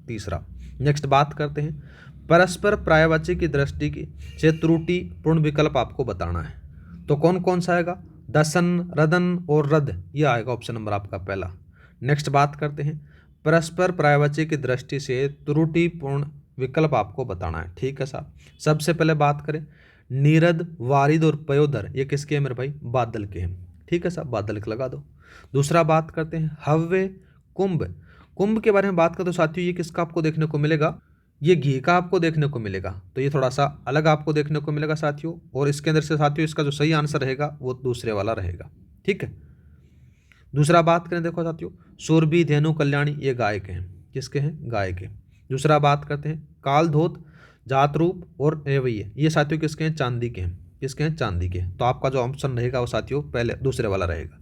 तीसरा। नेक्स्ट बात करते हैं, परस्पर पर्यायवाची की दृष्टि की से त्रुटिपूर्ण विकल्प आपको बताना है। तो कौन कौन सा आएगा, दसन, रदन और रद, ये आएगा ऑप्शन नंबर आपका पहला। नेक्स्ट बात करते हैं, परस्पर पर्यायवाची की दृष्टि से त्रुटिपूर्ण विकल्प आपको बताना है। ठीक है साहब, सबसे पहले बात करें, नीरद, वारिद और पयोधर, ये किसके हैं मेरे भाई, बादल के हैं। ठीक है साहब, बादल के लगा दो। दूसरा बात करते हैं, हव्य, कुंभ। कुंभ के बारे में बात करें तो साथियों ये किसका आपको देखने को मिलेगा, ये घी का आपको देखने को मिलेगा। तो ये थोड़ा सा अलग आपको देखने को मिलेगा साथियों, और इसके अंदर से साथियों इसका जो सही आंसर रहेगा वो दूसरे वाला रहेगा। ठीक है, दूसरा बात करें, देखो साथियों, सुरभि, धेनु, कल्याणी, ये गाय के हैं, किसके हैं, गाय के। दूसरा बात करते हैं, कालधोत, जातरूप और एवैये, ये साथियों किसके हैं, चांदी के हैं, किसके हैं, चांदी के। तो आपका जो ऑप्शन रहेगा वो साथियों पहले दूसरे वाला रहेगा।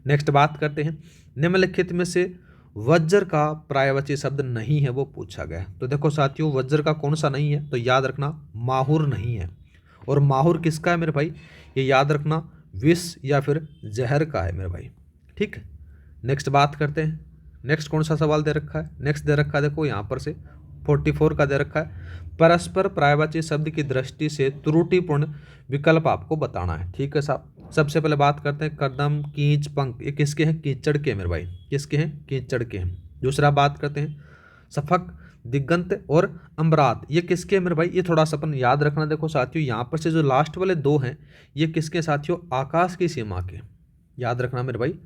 नेक्स्ट बात करते हैं, निम्नलिखित में से वज्र का पर्यायवाची शब्द नहीं है, वो पूछा गया। तो देखो साथियों, वज्र का कौन सा नहीं है, तो याद रखना माहुर नहीं है। और माहुर किसका है मेरे भाई, ये याद रखना विष या फिर जहर का है मेरे भाई। ठीक है, नेक्स्ट बात करते हैं, नेक्स्ट कौन सा सवाल दे रखा है, नेक्स्ट दे रखा है, देखो यहाँ पर से 44 का दे रखा है, परस्पर पर्यायवाची शब्द की दृष्टि से त्रुटिपूर्ण विकल्प आपको बताना है। ठीक है साहब, सबसे पहले बात करते हैं, कदम, कीच, पंख, ये किसके हैं, कीचड़ के मेरे भाई, किसके हैं, कीचड़ के हैं। दूसरा बात करते हैं, सफक, दिगंत और अम्बरात, ये किसके हैं मेरे भाई, ये थोड़ा सा अपन याद रखना। देखो साथियों, यहाँ पर से जो लास्ट वाले दो हैं ये किसके साथियों, आकाश की सीमा के, याद रखना मेरे भाई,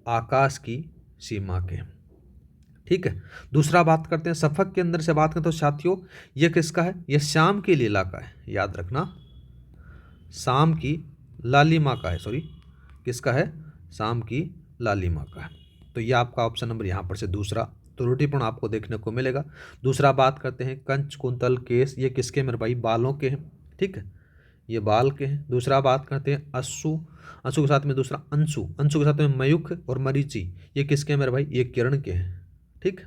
आकाश की सीमा के। ठीक है, दूसरा बात करते हैं, सफक के अंदर से बात करें तो साथियों ये किसका है, ये श्याम की लीला का है, याद रखना शाम की लालिमा का है, सॉरी किसका है, शाम की लालिमा का है। तो ये आपका ऑप्शन नंबर यहाँ पर से दूसरा त्रुटिपूर्ण आपको देखने को मिलेगा। दूसरा बात करते हैं, कंच, कुंतल, केस, ये किसके मेरे भाई, बालों के हैं। ठीक है, ये बाल के हैं। दूसरा बात करते हैं, अश्सु, अंशु के साथ में दूसरा अंशु, अंशु के साथ में मयूख और मरीचि, ये किसके हैं मेरे भाई, ये किरण के हैं। ठीक,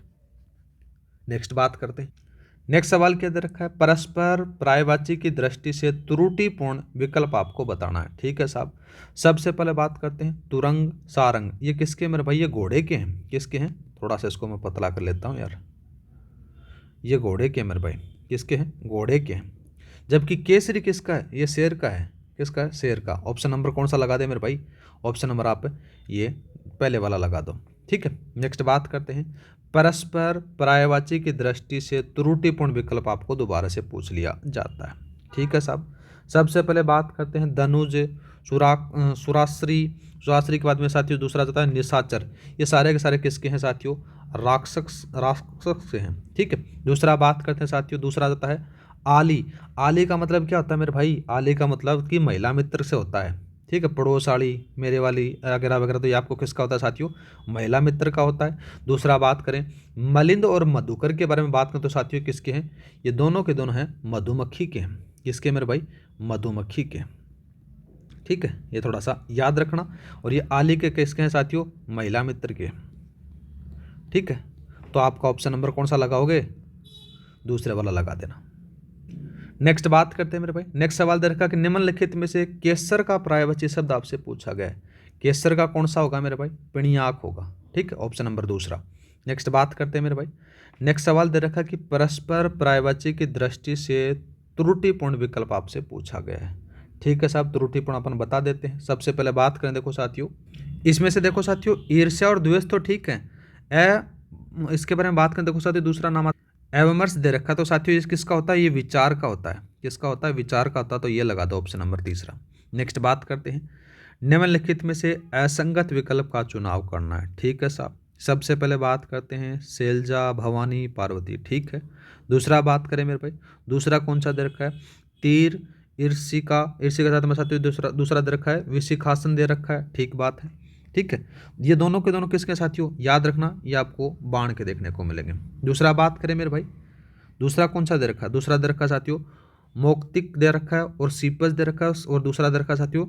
नेक्स्ट बात करते हैं, नेक्स्ट सवाल क्या दे रखा है, परस्पर पर्यायवाची की दृष्टि से त्रुटिपूर्ण विकल्प आपको बताना है। ठीक है साहब, सबसे पहले बात करते हैं, तुरंग, सारंग, ये किसके मेरे भाई, ये घोड़े के हैं, किसके हैं, थोड़ा सा इसको मैं पतला कर लेता हूँ यार, ये घोड़े के मेरे भाई, किसके हैं, घोड़े के हैं। जबकि केसरी किसका है, ये शेर का है, किसका है, शेर का। ऑप्शन नंबर कौन सा लगा दे मेरे भाई, ऑप्शन नंबर आप ये पहले वाला लगा दो। ठीक है, नेक्स्ट बात करते हैं, परस्पर पर्यायवाची की दृष्टि से त्रुटिपूर्ण विकल्प आपको दोबारा से पूछ लिया जाता है। ठीक है साहब, सबसे पहले बात करते हैं, धनुज, सुराश्री, सुराश्री के बाद में साथियों दूसरा जाता है निशाचर, ये सारे के सारे किसके हैं साथियों, राक्षस, राक्षस से हैं। ठीक है, दूसरा बात करते हैं साथियों, दूसरा जाता है आली, आली का मतलब क्या होता है मेरे भाई, आली का मतलब कि महिला मित्र से होता है। ठीक है, पड़ोसाड़ी, मेरे वाली वगैरह वगैरह, तो ये आपको किसका होता है साथियों, महिला मित्र का होता है। दूसरा बात करें, मलिंद और मधुकर के बारे में बात करें तो साथियों किसके हैं, ये दोनों के दोनों हैं मधुमक्खी के हैं, किसके मेरे भाई, मधुमक्खी के। ठीक है, ये थोड़ा सा याद रखना। और ये आली के किसके हैं साथियों, महिला मित्र के। ठीक है, तो आपका ऑप्शन नंबर कौन सा लगाओगे, दूसरे वाला लगा देना। नेक्स्ट बात करते हैं मेरे भाई, नेक्स्ट सवाल दे रखा कि निम्नलिखित में से केसर का पर्यायवाची शब्द आपसे पूछा गया है, केसर का कौन सा होगा मेरे भाई, पिणियाक होगा। ठीक है, ऑप्शन नंबर दूसरा। नेक्स्ट बात करते हैं मेरे भाई, नेक्स्ट सवाल दे रखा कि परस्पर पर्यायवाची की दृष्टि से त्रुटिपूर्ण विकल्प आपसे पूछा गया है। ठीक है साहब, त्रुटिपूर्ण अपन बता देते हैं। सबसे पहले बात करें, देखो साथियों इसमें से देखो साथियों ईर्ष्या और द्वेष तो ठीक है, इसके बारे में बात करें, देखो साथियों दूसरा नाम एवमर्श दे रखा, तो साथियों ये किसका होता है, ये विचार का होता है, किसका होता है, विचार का होता है। तो ये लगा दो ऑप्शन नंबर तीसरा। नेक्स्ट बात करते हैं, निम्नलिखित में से असंगत विकल्प का चुनाव करना है। ठीक है साहब, सबसे पहले बात करते हैं शैलजा, भवानी, पार्वती। ठीक है, दूसरा बात करें मेरे भाई, दूसरा कौन सा दे रखा है, तीर, ईर्षिका, ईर्षि के साथ में साथियों दूसरा दूसरा दे रखा है विशिखासन दे रखा है, ठीक बात है। ठीक है, ये दोनों के दोनों किसके साथियों, याद रखना ये आपको बाण के देखने को मिलेंगे। दूसरा बात करें मेरे भाई, दूसरा कौन सा दे रखा है, दूसरा दे रखा है साथियों मौक्तिक दे रखा है और सीपस दे रखा है, और दूसरा दे रखा है साथियों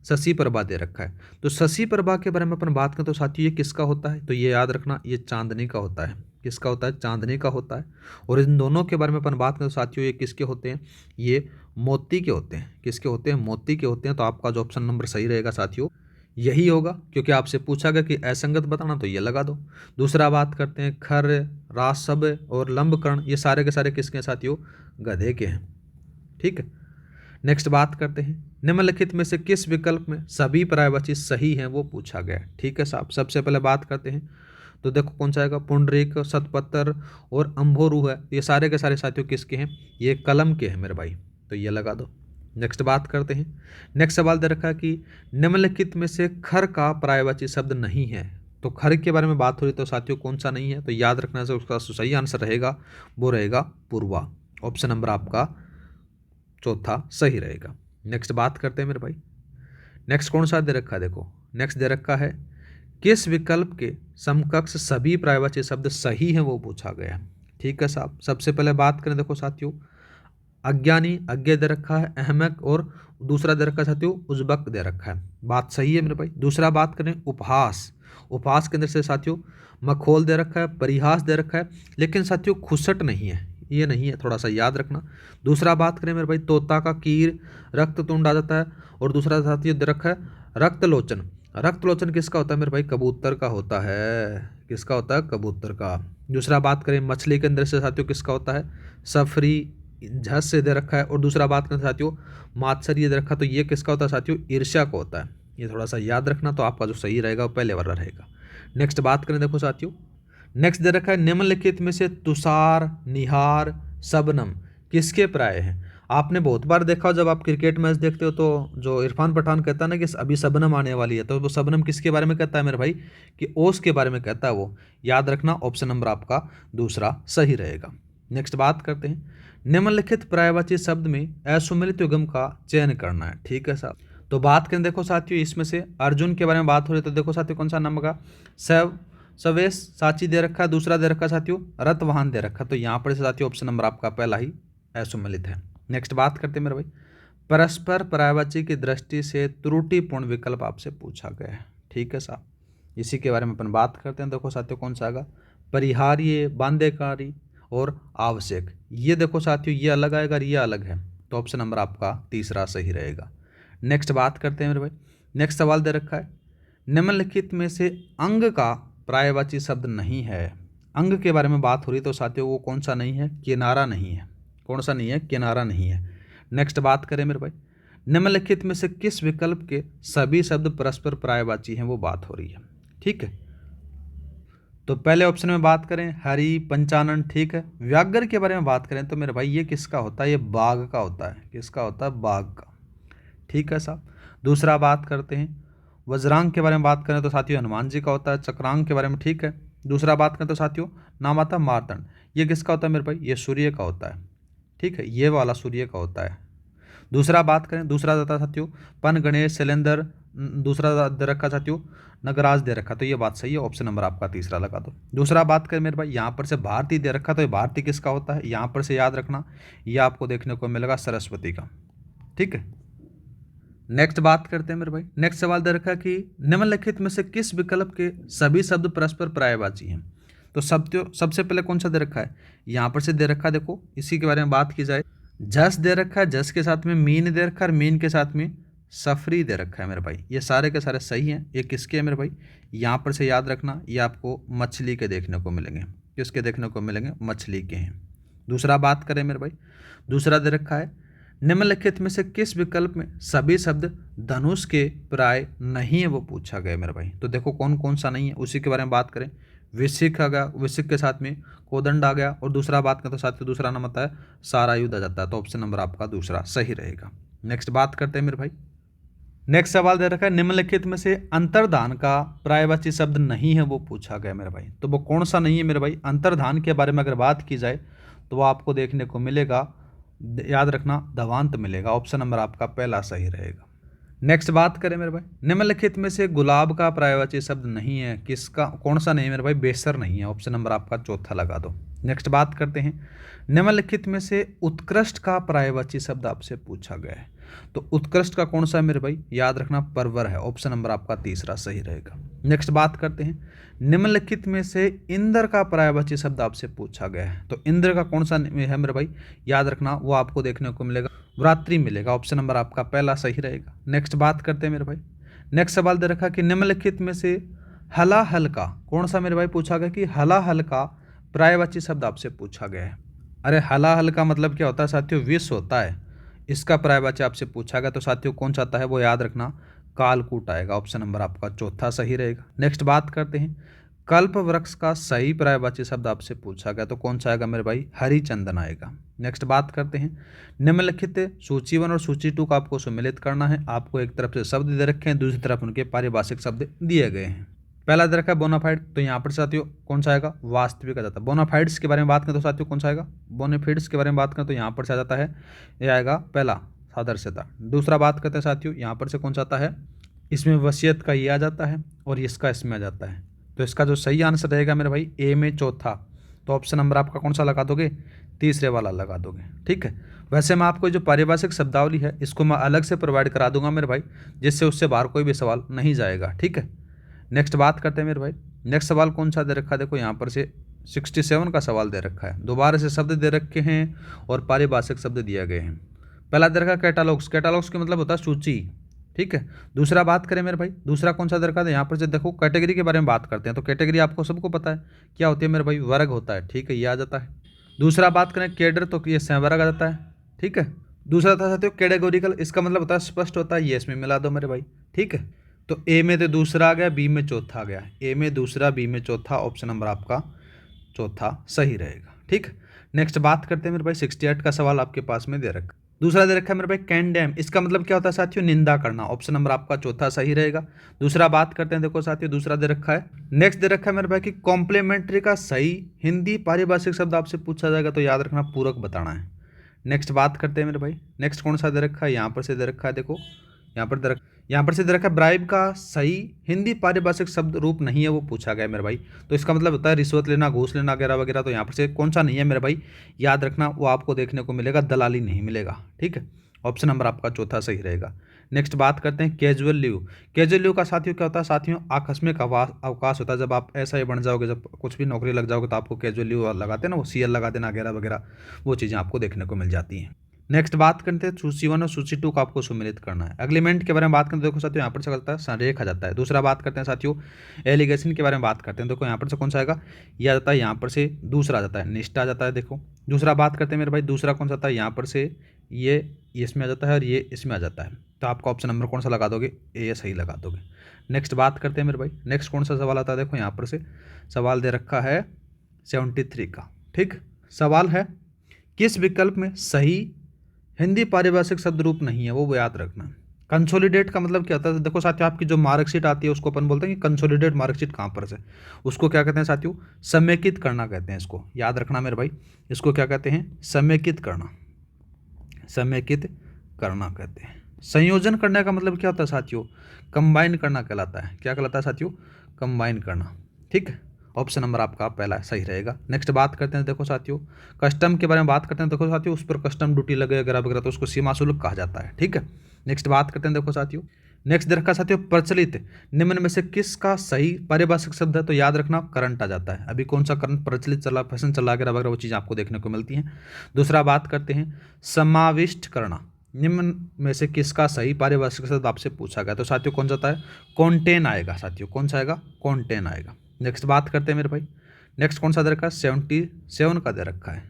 शशि प्रभा दे रखा है। तो शशि प्रभा के बारे में अपन बात करें तो साथियों ये किसका होता है, तो ये याद रखना ये चांदनी का होता है। किसका होता है, चांदनी का होता है। और इन दोनों के बारे में अपन बात करें तो साथियों ये किसके होते हैं, ये मोती के होते हैं। किसके होते हैं, मोती के होते हैं। तो आपका जो ऑप्शन नंबर सही रहेगा साथियों यही होगा, क्योंकि आपसे पूछा गया कि असंगत बताना, तो ये लगा दो। दूसरा बात करते हैं खर, रासब और लंबकर्ण, ये सारे के सारे किसके हैं साथियों, गधे के हैं। ठीक है, नेक्स्ट बात करते हैं निम्नलिखित में से किस विकल्प में सभी पर्यायवाची सही हैं, वो पूछा गया है। ठीक है साहब, सबसे पहले बात करते हैं तो देखो कौन सा आएगा, पुंडरीक, शतपत्र और अंभोरु है, ये सारे के सारे साथियों किसके हैं, ये कलम के हैं मेरे भाई, तो ये लगा दो। नेक्स्ट बात करते हैं, नेक्स्ट सवाल दे रखा है कि निम्नलिखित में से खर का पर्यायवाची शब्द नहीं है। तो खर के बारे में बात हो रही तो साथियों कौन सा नहीं है, तो याद रखना से उसका सही आंसर रहेगा वो रहेगा पूर्वा। ऑप्शन नंबर आपका चौथा सही रहेगा। नेक्स्ट बात करते हैं मेरे भाई, नेक्स्ट कौन सा दे रखा है, देखो नेक्स्ट दे रखा है किस विकल्प के समकक्ष सभी पर्यायवाची शब्द सही हैं, वो पूछा गया है। ठीक है साहब, सबसे पहले बात करें देखो साथियों अज्ञानी, अज्ञे दे रखा है अहमक, और दूसरा दे रखा है साथियों उज्बक दे रखा है, बात सही है मेरे भाई। दूसरा बात करें उपहास, उपहास के अंदर से साथियों मखोल दे रखा है, परिहास दे रखा है, लेकिन साथियों खुसट नहीं है, ये नहीं है, थोड़ा सा याद रखना। दूसरा बात करें मेरे भाई तोता का कीर, रक्ततुंड आ जाता है, और दूसरा साथियों दे रखा है रक्तलोचन। रक्तलोचन किसका होता है मेरे भाई, कबूतर का होता है। किसका होता है, कबूतर का। दूसरा बात करें मछली के अंदर से साथियों किसका होता है, सफरी, झस से दे रखा है, और दूसरा बात करें साथियों मात्सर ये दे रखा, तो ये किसका होता है साथियों, ईर्ष्या का होता है। ये थोड़ा सा याद रखना, तो आपका जो सही रहेगा वो पहले वाला रहेगा। नेक्स्ट बात करें देखो साथियों, नेक्स्ट दे रखा है निम्नलिखित में से तुषार, निहार, शबनम किसके प्राय हैं। आपने बहुत बार देखा हो जब आप क्रिकेट मैच देखते हो तो जो इरफान पठान कहता है ना कि अभी शबनम आने वाली है, तो वो शबनम किसके बारे में कहता है मेरे भाई, कि ओस के बारे में कहता है वो। याद रखना ऑप्शन नंबर आपका दूसरा सही रहेगा। नेक्स्ट बात करते हैं निम्नलिखित पर्यायवाची शब्द में असुमिलित युग्म का चयन करना है। ठीक है साहब, तो बात करें देखो साथियों इसमें से अर्जुन के बारे में बात हो रही है, तो देखो साथियों कौन सा नाम होगा, सव, सवेश, साची दे रखा है, दूसरा दे रखा साथियों रतवाहन दे रखा, तो यहाँ पर से साथियों ऑप्शन नंबर आपका पहला ही असुमिलित है। नेक्स्ट बात करते हैं मेरे भाई परस्पर पर्यायवाची की दृष्टि से त्रुटिपूर्ण विकल्प आपसे पूछा गया है। ठीक है साहब, इसी के बारे में अपन बात करते हैं। देखो साथियों कौन सा आएगा, परिहार्य, बांध्यकारी और आवश्यक, ये देखो साथियों ये अलग आएगा, ये अलग है, तो ऑप्शन नंबर आपका तीसरा सही रहेगा। नेक्स्ट बात करते हैं मेरे भाई, नेक्स्ट सवाल दे रखा है निम्नलिखित में से अंग का पर्यायवाची शब्द नहीं है। अंग के बारे में बात हो रही तो साथियों वो कौन सा नहीं है, किनारा नहीं है। कौन सा नहीं है, किनारा नहीं है। नेक्स्ट बात करें मेरे भाई निम्नलिखित में से किस विकल्प के सभी शब्द परस्पर पर्यायवाची हैं, वो बात हो रही है। ठीक है, तो पहले ऑप्शन में बात करें हरि, पंचानन। ठीक है, व्याघ्र के बारे में बात करें तो मेरे भाई ये किसका होता है, ये बाघ का होता है। किसका होता है, बाघ का। ठीक है साहब, दूसरा बात करते हैं वज्रांग के बारे में बात करें तो साथियों हनुमान जी का होता है। चक्रांग के बारे में ठीक है। दूसरा बात करें तो साथियों नाम आता है मार्तंड, ये किसका होता है मेरे भाई, ये सूर्य का होता है। ठीक है, ये वाला सूर्य का होता है। दूसरा बात करें, दूसरा देता है साथियों पन, गणेश, शैलेंद्र, दूसरा दे रखा साथियों नगराज दे रखा, तो ये बात सही है, ऑप्शन नंबर आपका तीसरा लगा दो। दूसरा बात करें मेरे भाई यहाँ पर से भारती दे रखा, तो ये भारती किसका होता है, यहाँ पर से याद रखना ये आपको देखने को मिलेगा सरस्वती का। ठीक है, नेक्स्ट बात करते हैं मेरे भाई, नेक्स्ट सवाल दे रखा कि निम्नलिखित में से किस विकल्प के सभी शब्द परस्पर पर्यायवाची हैं। तो सबसे पहले कौन सा दे रखा है, यहाँ पर से दे रखा, देखो इसी के बारे में बात की जाए, जस दे रखा है, जस के साथ में मीन दे रखा है, और मीन के साथ में सफरी दे रखा है मेरे भाई, ये सारे के सारे सही हैं। ये किसके हैं मेरे भाई, यहाँ पर से याद रखना ये आपको मछली के देखने को मिलेंगे। किसके देखने को मिलेंगे, मछली के हैं। दूसरा बात करें मेरे भाई, दूसरा दे रखा है निम्नलिखित में से किस विकल्प में सभी शब्द धनुष के प्राय नहीं है, वो पूछा गया मेरे भाई। तो देखो कौन कौन सा नहीं है, उसी के बारे में बात करें। विसिक आ गया, विसिक के साथ में कोदंड आ गया, और दूसरा बात करें तो साथ में दूसरा नाम आता है सारायुध आ जाता है, तो ऑप्शन नंबर आपका दूसरा सही रहेगा। नेक्स्ट बात करते हैं मेरे भाई, नेक्स्ट सवाल दे रखा है निम्नलिखित में से अंतर्धान का पर्यायवाची शब्द नहीं है, वो पूछा गया मेरे भाई। तो वो कौन सा नहीं है मेरे भाई, अंतर्धान के बारे में अगर बात की जाए तो वो आपको देखने को मिलेगा याद रखना दवांत मिलेगा। ऑप्शन नंबर आपका पहला सही रहेगा। नेक्स्ट बात करें मेरे भाई, निम्नलिखित में से गुलाब का पर्यायवाची शब्द नहीं है, किसका, कौन सा नहीं है मेरे भाई, बेसर नहीं है। ऑप्शन नंबर आपका चौथा लगा दो। नेक्स्ट बात करते हैं, निम्नलिखित में से उत्कृष्ट का पर्यायवाची शब्द आपसे पूछा गया है, तो उत्कृष्ट का कौन सा है मेरे भाई, याद रखना परवर है। ऑप्शन नंबर आपका तीसरा सही रहेगा। नेक्स्ट बात करते हैं, निम्नलिखित में से इंद्र का पर्यायवाची शब्द आपसे पूछा गया है, तो इंद्र का कौन सा है मेरे भाई, याद रखना वो आपको देखने को मिलेगा व्रात्री मिलेगा। ऑप्शन नंबर आपका पहला सही रहेगा। नेक्स्ट बात करते हैं मेरे भाई, नेक्स्ट सवाल दे रखा कि निम्नलिखित में से हलाहल का कौन सा मेरे भाई पूछा गया, कि हलाहल का पर्यायवाची शब्द आपसे पूछा गया है। अरे हलाहल का मतलब क्या होता है साथियों, विष होता है, इसका पर्यायवाची आपसे पूछा गया, तो साथियों कौन सा आता है वो याद रखना कालकूट आएगा। ऑप्शन नंबर आपका चौथा सही रहेगा। नेक्स्ट बात करते हैं, कल्प वृक्ष का सही पर्यायवाची शब्द आपसे पूछा गया, तो कौन सा आएगा मेरे भाई, हरिचंदन आएगा। नेक्स्ट बात करते हैं, निम्नलिखित सूची 1 और सूची 2 का आपको सम्मिलित करना है। आपको एक तरफ से शब्द दे रखे हैं, दूसरी तरफ उनके पारिभाषिक शब्द दिए गए हैं। पहला दे रखा है बोनाफाइड, तो यहाँ पर साथियों कौन सा आएगा, वास्तविक आ जाता है। बोनाफाइड्स के बारे में बात करें तो साथियों कौन सा आएगा, बोनाफाइड्स के बारे में बात करें तो यहाँ पर से आ जाता है, ये आएगा पहला सादृश्यता। दूसरा बात करते हैं साथियों, यहाँ पर से कौन सा आता है, इसमें वसीयत का ये आ जाता है और इसका इसमें आ जाता है, तो इसका जो सही आंसर रहेगा मेरे भाई ए में चौथा, तो ऑप्शन नंबर आपका कौन सा लगा दोगे, तीसरे वाला लगा दोगे। ठीक है, वैसे मैं आपको जो पारिभाषिक शब्दावली है इसको मैं अलग से प्रोवाइड करा दूंगा मेरे भाई, जिससे उससे बाहर कोई भी सवाल नहीं जाएगा। ठीक है, नेक्स्ट बात करते हैं मेरे भाई, नेक्स्ट सवाल कौन सा दे रखा है, देखो यहाँ पर से 67 का सवाल दे रखा है, दोबारा से शब्द दे रखे हैं और पारिभाषिक शब्द दिए गए हैं। पहला दे रखा है कैटालॉग्स, कैटालॉग्स का मतलब होता है सूची। ठीक है, दूसरा बात करें मेरे भाई, दूसरा कौन सा दरकार है, यहाँ पर से देखो कैटेगरी के बारे में बात करते हैं, तो कैटेगरी आपको सबको पता है क्या होती है मेरे भाई, वर्ग होता है। ठीक है, ये आ जाता है। दूसरा बात करें कैडर, तो ये संवर्ग आ जाता है। ठीक है, दूसरा था साथियों कैटेगोरिकल, इसका मतलब होता है स्पष्ट होता है, ये इसमें मिला दो मेरे भाई। ठीक है, तो ए में तो दूसरा आ गया, बी में चौथा आ गया, ए में दूसरा, बी में चौथा, ऑप्शन नंबर आपका चौथा सही रहेगा। ठीक है, नेक्स्ट बात करते हैं मेरे भाई, 68 का सवाल आपके पास में दे रखा, दूसरा दे रखा है मेरे भाई कैंडेम, इसका मतलब क्या होता है साथियों, निंदा करना। ऑप्शन नंबर आपका चौथा सही रहेगा। दूसरा बात करते हैं, देखो साथियों दूसरा दे रखा है, नेक्स्ट दे रखा है मेरे भाई कि कॉम्प्लीमेंट्री का सही हिंदी पारिभाषिक शब्द आपसे पूछा जाएगा, तो याद रखना पूरक बताना है। नेक्स्ट बात करते हैं मेरे भाई, नेक्स्ट कौन सा दे रखा है, यहाँ पर से दे रखा है, देखो यहाँ पर से दे रखा है ब्राइब का सही हिंदी पारिभाषिक शब्द रूप नहीं है, वो पूछा गया मेरे भाई, तो इसका मतलब होता है रिश्वत लेना, घूस लेना वगैरह वगैरह, तो यहाँ पर से कौन सा नहीं है मेरे भाई, याद रखना वो आपको देखने को मिलेगा, दलाली नहीं मिलेगा। ठीक है, ऑप्शन नंबर आपका चौथा सही रहेगा। नेक्स्ट बात करते हैं कैजुअल लीव, कैजुअल लीव का साथियों क्या होता है, साथियों आकस्मिक अवकाश होता है, जब आप ऐसा ही बन जाओगे, जब कुछ भी नौकरी लग जाओगे तो आपको कैजुअल लीव लगाते हैं ना, वो CL लगा देना वगैरह वगैरह, वो चीज़ें आपको देखने को मिल जाती हैं। नेक्स्ट बात करते हैं सूची 1 और सूची 2 का आपको सम्मिलित करना है। एग्रीमेंट के बारे में बात करते हैं, देखो साथियों यहाँ पर से करता है संरेख आ जाता है। दूसरा बात करते हैं साथियों एलिगेशन के बारे में बात करते हैं, देखो यहाँ पर से कौन सा आएगा, यह आ जाता है, यहाँ पर से दूसरा आ जाता है, निष्ठा आ जाता है। देखो दूसरा बात करते हैं मेरे भाई, दूसरा कौन सा आता है, यहाँ पर से ये इसमें आ जाता है और ये इसमें आ जाता है, तो आपका ऑप्शन नंबर कौन सा लगा दोगे, ये सही लगा दोगे। नेक्स्ट बात करते हैं मेरे भाई, नेक्स्ट कौन सा सवाल आता है, देखो यहाँ पर से सवाल दे रखा है 73 का। ठीक, सवाल है किस विकल्प में सही हिंदी पारिभाषिक शब्द रूप नहीं है, वो याद रखना। कंसोलिडेट का मतलब क्या होता है, देखो साथियों आपकी जो मार्कशीट आती है उसको अपन बोलते हैं कि कंसोलिडेट मार्कशीट कहाँ पर से, उसको क्या कहते हैं साथियों, समेकित करना कहते हैं, इसको याद रखना मेरे भाई, इसको क्या कहते हैं, समेकित करना, समेकित करना कहते हैं। संयोजन करने का मतलब क्या होता है साथियों, कंबाइन करना कहलाता है, क्या कहलाता है साथियों, कंबाइन करना। ठीक है, ऑप्शन नंबर आपका पहला सही रहेगा। नेक्स्ट बात करते हैं, देखो साथियों कस्टम के बारे में बात करते हैं, देखो साथियों उस पर कस्टम ड्यूटी लगे वगैरह वगैरह, तो उसको सीमा शुल्क कहा जाता है। ठीक है, नेक्स्ट बात करते हैं, देखो साथियों नेक्स्ट देखा साथियों प्रचलित निम्न में से किसका सही पारिभाषिक शब्द है, तो याद रखना करंट आ जाता है। अभी कौन सा करंट प्रचलित चला, फैशन चला वगैरह वगैरह, वो चीज़ आपको देखने को मिलती हैं। दूसरा बात करते हैं समाविष्ट करना, निम्न में से किसका सही पारिभाषिक शब्द आपसे पूछा गया, तो साथियों कौन सा है, कॉन्टेन आएगा साथियों, कौन सा आएगा, कॉन्टेन आएगा। नेक्स्ट बात करते हैं मेरे भाई, नेक्स्ट कौन सा दे रखा है, 77 का दे रखा है।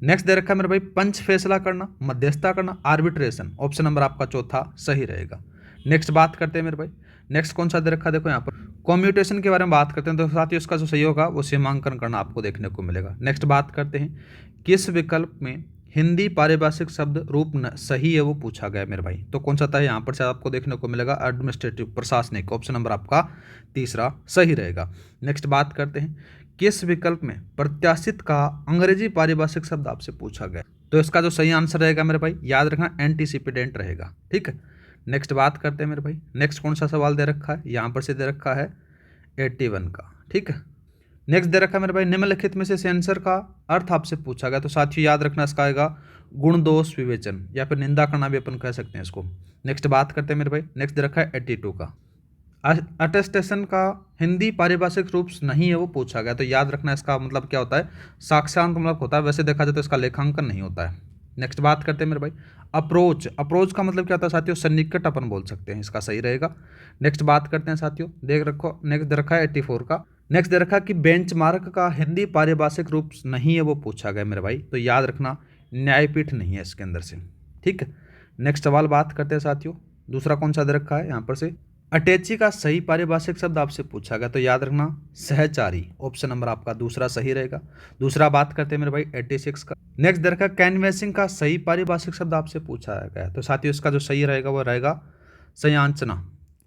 नेक्स्ट दे रखा है मेरे भाई पंच फैसला करना, मध्यस्थता करना, आर्बिट्रेशन, ऑप्शन नंबर आपका चौथा सही रहेगा। नेक्स्ट बात करते हैं मेरे भाई, नेक्स्ट कौन सा दे रखा है, देखो यहाँ पर कम्यूटेशन के बारे में बात करते हैं, तो साथियों इसका जो सही होगा वो सीमांकन करना आपको देखने को मिलेगा। नेक्स्ट बात करते हैं किस विकल्प में हिंदी पारिभाषिक शब्द रूप सही है, वो पूछा गया मेरे भाई, तो कौन सा था यहाँ पर से आपको देखने को मिलेगा एडमिनिस्ट्रेटिव, प्रशासनिक, ऑप्शन नंबर आपका तीसरा सही रहेगा। नेक्स्ट बात करते हैं किस विकल्प में प्रत्याशित का अंग्रेजी पारिभाषिक शब्द आपसे पूछा गया, तो इसका जो सही आंसर रहेगा मेरे भाई, याद रखना एंटीसिपेटेंट रहेगा। ठीक है, नेक्स्ट बात करते हैं मेरे भाई। नेक्स्ट कौन सा सवाल दे रखा है, यहाँ पर से दे रखा है 81 का। ठीक है, नेक्स्ट दे रखा है मेरे भाई, निम्नलिखित में से सेंसर का अर्थ आपसे पूछा गया। तो साथियों याद रखना इसका आएगा गुण दोष विवेचन, या फिर निंदा करना भी अपन कह सकते हैं इसको। नेक्स्ट बात करते हैं मेरे भाई। नेक्स्ट दे रखा है 82 का, अटेस्टेशन का हिंदी पारिभाषिक रूप नहीं है वो पूछा गया। तो याद रखना इसका मतलब क्या होता है, साक्ष्यांक मतलब होता है। वैसे देखा जाए तो इसका लेखांकन नहीं होता है। नेक्स्ट बात करते हैं मेरे भाई, अप्रोच। अप्रोच का मतलब क्या होता है साथियों, सन्निकट अपन बोल सकते हैं, इसका सही रहेगा। नेक्स्ट बात करते हैं साथियों, देख रखो नेक्स्ट दे रखा है 84 का। नेक्स्ट दे रखा कि बेंचमार्क का हिंदी पारिभाषिक रूप नहीं है वो पूछा गया मेरे भाई। तो याद रखना न्यायपीठ नहीं है इसके अंदर से। ठीक है, नेक्स्ट सवाल बात करते हैं साथियों, दूसरा कौन सा दे रखा है यहाँ पर से, अटैची का सही पारिभाषिक शब्द आपसे पूछा गया। तो याद रखना सहचारी, ऑप्शन नंबर आपका दूसरा सही रहेगा। दूसरा बात करते हैं मेरे भाई 86 का। नेक्स्ट दे रखा कैनवेसिंग का सही पारिभाषिक शब्द आपसे पूछा गया। तो साथियों इसका जो सही रहेगा वो रहेगा संयांचना।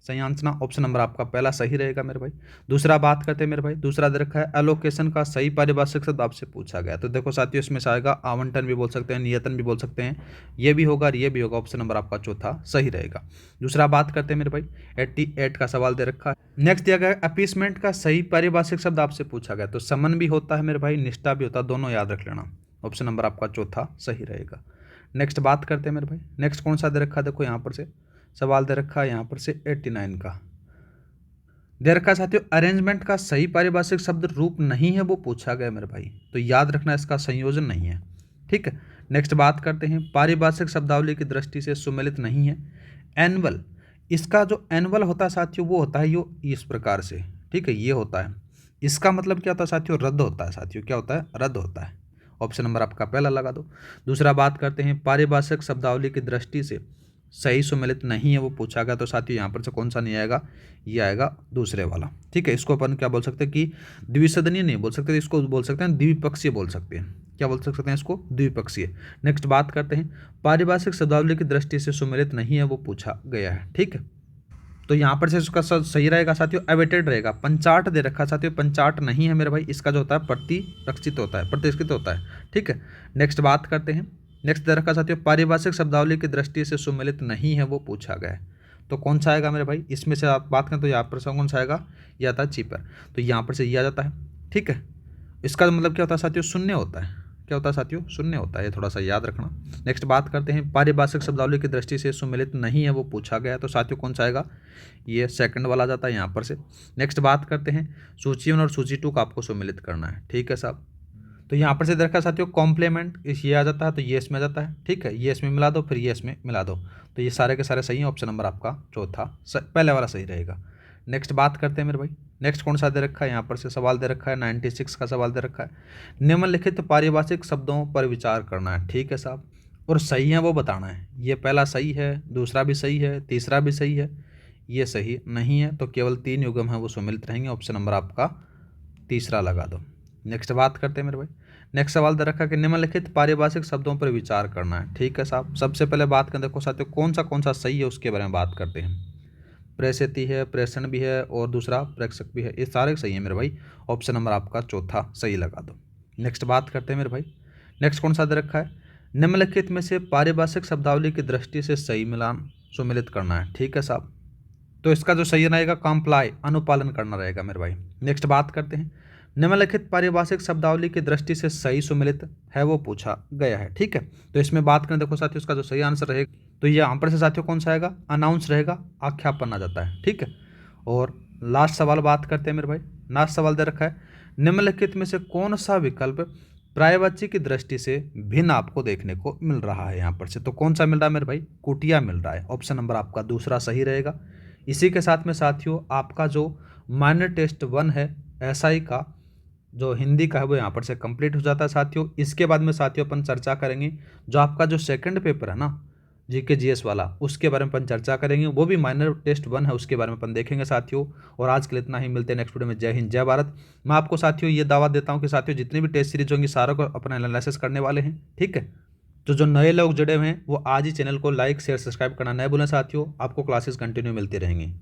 संयांचना ऑप्शन नंबर आपका पहला सही रहेगा मेरे भाई। दूसरा बात करते हैं मेरे भाई, दूसरा दे रखा है एलोकेशन का सही पारिभाषिक शब्द आपसे पूछा गया। तो देखो साथियों इसमें से आएगा आवंटन भी बोल सकते हैं, नियतन भी बोल सकते हैं, ये भी होगा और ये भी होगा। ऑप्शन नंबर आपका चौथा सही रहेगा। दूसरा बात करते हैं मेरे भाई 88 का सवाल दे रखा है। नेक्स्ट दिया गया है अपीसमेंट का सही पारिभाषिक शब्द आपसे पूछा गया। तो समन भी होता है मेरे भाई, निष्ठा भी होता है, दोनों याद रख लेना। ऑप्शन नंबर आपका चौथा सही रहेगा। नेक्स्ट बात करते हैं मेरे भाई, नेक्स्ट कौन सा दे रखा है, देखो यहाँ पर से सवाल दे रखा है यहाँ पर से 89 का दे रखा है साथियों, अरेंजमेंट का सही पारिभाषिक शब्द रूप नहीं है वो पूछा गया मेरे भाई। तो याद रखना इसका संयोजन नहीं है। ठीक है, नेक्स्ट बात करते हैं पारिभाषिक शब्दावली की दृष्टि से सुमेलित नहीं है एनुअल। इसका जो एनुअल होता है साथियों वो होता है यो इस प्रकार से। ठीक है, ये होता है, इसका मतलब क्या होता है साथियों, रद्द होता है। साथियों क्या होता है, रद्द होता है। ऑप्शन नंबर आपका पहला लगा दो। दूसरा बात करते हैं पारिभाषिक शब्दावली की दृष्टि से सही सुमेलित नहीं है वो पूछा गया। तो साथियों यहाँ पर से कौन सा नहीं आएगा, ये आएगा दूसरे वाला। ठीक है, इसको अपन क्या बोल सकते हैं कि द्विसदनीय नहीं बोल सकते, इसको बोल सकते हैं द्विपक्षीय बोल सकते हैं। क्या बोल सकते हैं इसको, द्विपक्षीय। नेक्स्ट बात करते हैं पारिभाषिक शब्दावली की दृष्टि से सुमेलित नहीं है वो पूछा गया है। ठीक है, तो यहाँ पर से इसका सही रहेगा साथियों अवेटेड रहेगा। पंचाट दे रखा साथियों, पंचाट नहीं है मेरे भाई, इसका जो होता है प्रतिरक्षित होता है, प्रतिष्ठित होता है। ठीक है, नेक्स्ट बात करते हैं। नेक्स्ट दे रखा साथियों पारिभाषिक शब्दावली की दृष्टि से सुमेलित नहीं है वो पूछा गया है। तो कौन सा आएगा मेरे भाई, इसमें से आप बात करें तो यहाँ पर से कौन सा आएगा, यह आता है चीपर। तो यहाँ पर से ये आ जाता है। ठीक है, इसका मतलब क्या होता है साथियों, शून्य होता है। क्या होता है साथियों, शून्य होता है, ये थोड़ा सा याद रखना। नेक्स्ट बात करते हैं पारिभाषिक शब्दावली की दृष्टि से सुमेलित नहीं है वो पूछा गया। तो साथियों कौन सा आएगा, ये सेकंड वाला जाता है यहाँ पर से। नेक्स्ट बात करते हैं सूची 1 और सूची 2 का आपको सुमेलित करना है। ठीक है साहब, तो यहाँ पर से देखा साथियों कॉम्प्लीमेंट इस ये आ जाता है, तो ये इसमें आ जाता है। ठीक है, ये इसमें मिला दो, फिर ये इसमें मिला दो, तो ये सारे के सारे सही हैं। ऑप्शन नंबर आपका चौथा पहले वाला सही रहेगा। नेक्स्ट बात करते हैं मेरे भाई, नेक्स्ट कौन सा दे रखा है, यहाँ पर से सवाल दे रखा है 96 का सवाल दे रखा है, निम्नलिखित पारिभाषिक शब्दों पर विचार करना है। ठीक है साहब, और सही है वो बताना है। ये पहला सही है, दूसरा भी सही है, तीसरा भी सही है, ये सही नहीं है। तो केवल 3 युग्म है वो सुमेलित रहेंगे। ऑप्शन नंबर आपका तीसरा लगा दो। नेक्स्ट बात करते हैं मेरे भाई, नेक्स्ट सवाल दे रखा कि निम्नलिखित पारिभाषिक शब्दों पर विचार करना है। ठीक है साहब, सबसे पहले बात करें, देखो साथियों कौन सा सही है उसके बारे में बात करते हैं। प्रेषित है, प्रेषण भी है और दूसरा प्रेषक भी है, ये सारे सही है मेरे भाई। ऑप्शन नंबर आपका चौथा सही लगा दो। नेक्स्ट बात करते हैं मेरे भाई, नेक्स्ट कौन सा दे रखा है, निम्नलिखित में से पारिभाषिक शब्दावली की दृष्टि से सही मिलान सुमेलित करना है। ठीक है साहब, तो इसका जो सही रहेगा कंप्लाई, अनुपालन करना रहेगा मेरे भाई। नेक्स्ट बात करते हैं निम्नलिखित पारिभाषिक शब्दावली की दृष्टि से सही सुमेलित है वो पूछा गया है। ठीक है, तो इसमें बात करें, देखो साथियों इसका जो सही आंसर रहेगा, तो ये यहाँ पर से साथियों कौन सा आएगा, अनाउंस रहेगा, आख्यापन आ जाता है। ठीक है, और लास्ट सवाल बात करते हैं मेरे भाई, लास्ट सवाल दे रखा है निम्नलिखित में से कौन सा विकल्प पर्यायवाची की दृष्टि से भिन्न आपको देखने को मिल रहा है। यहाँ पर से तो कौन सा मिल रहा है मेरे भाई, कुटिया मिल रहा है। ऑप्शन नंबर आपका दूसरा सही रहेगा। इसी के साथ में साथियों आपका जो माइनर टेस्ट 1 है एसआई का जो हिंदी का है वो यहाँ पर से कंप्लीट हो जाता है साथियों। इसके बाद में साथियों अपन चर्चा करेंगे जो आपका जो सेकंड पेपर है ना जीके जीएस वाला, उसके बारे में अपन चर्चा करेंगे। वो भी माइनर टेस्ट 1 है, उसके बारे में अपन देखेंगे साथियों। और आज के लिए इतना ही, मिलते हैं नेक्स्ट वीडियो में। जय हिंद, जय भारत। मैं आपको साथियों ये दावा देता हूँ कि साथियों जितनी भी टेस्ट सीरीज होंगी सारों को अपना एनालिसिस करने वाले हैं। ठीक है, तो जो नए लोग जुड़े हुए हैं वो आज ही चैनल को लाइक शेयर सब्सक्राइब करना न भूलें साथियों। आपको क्लासेस कंटिन्यू मिलती रहेंगी।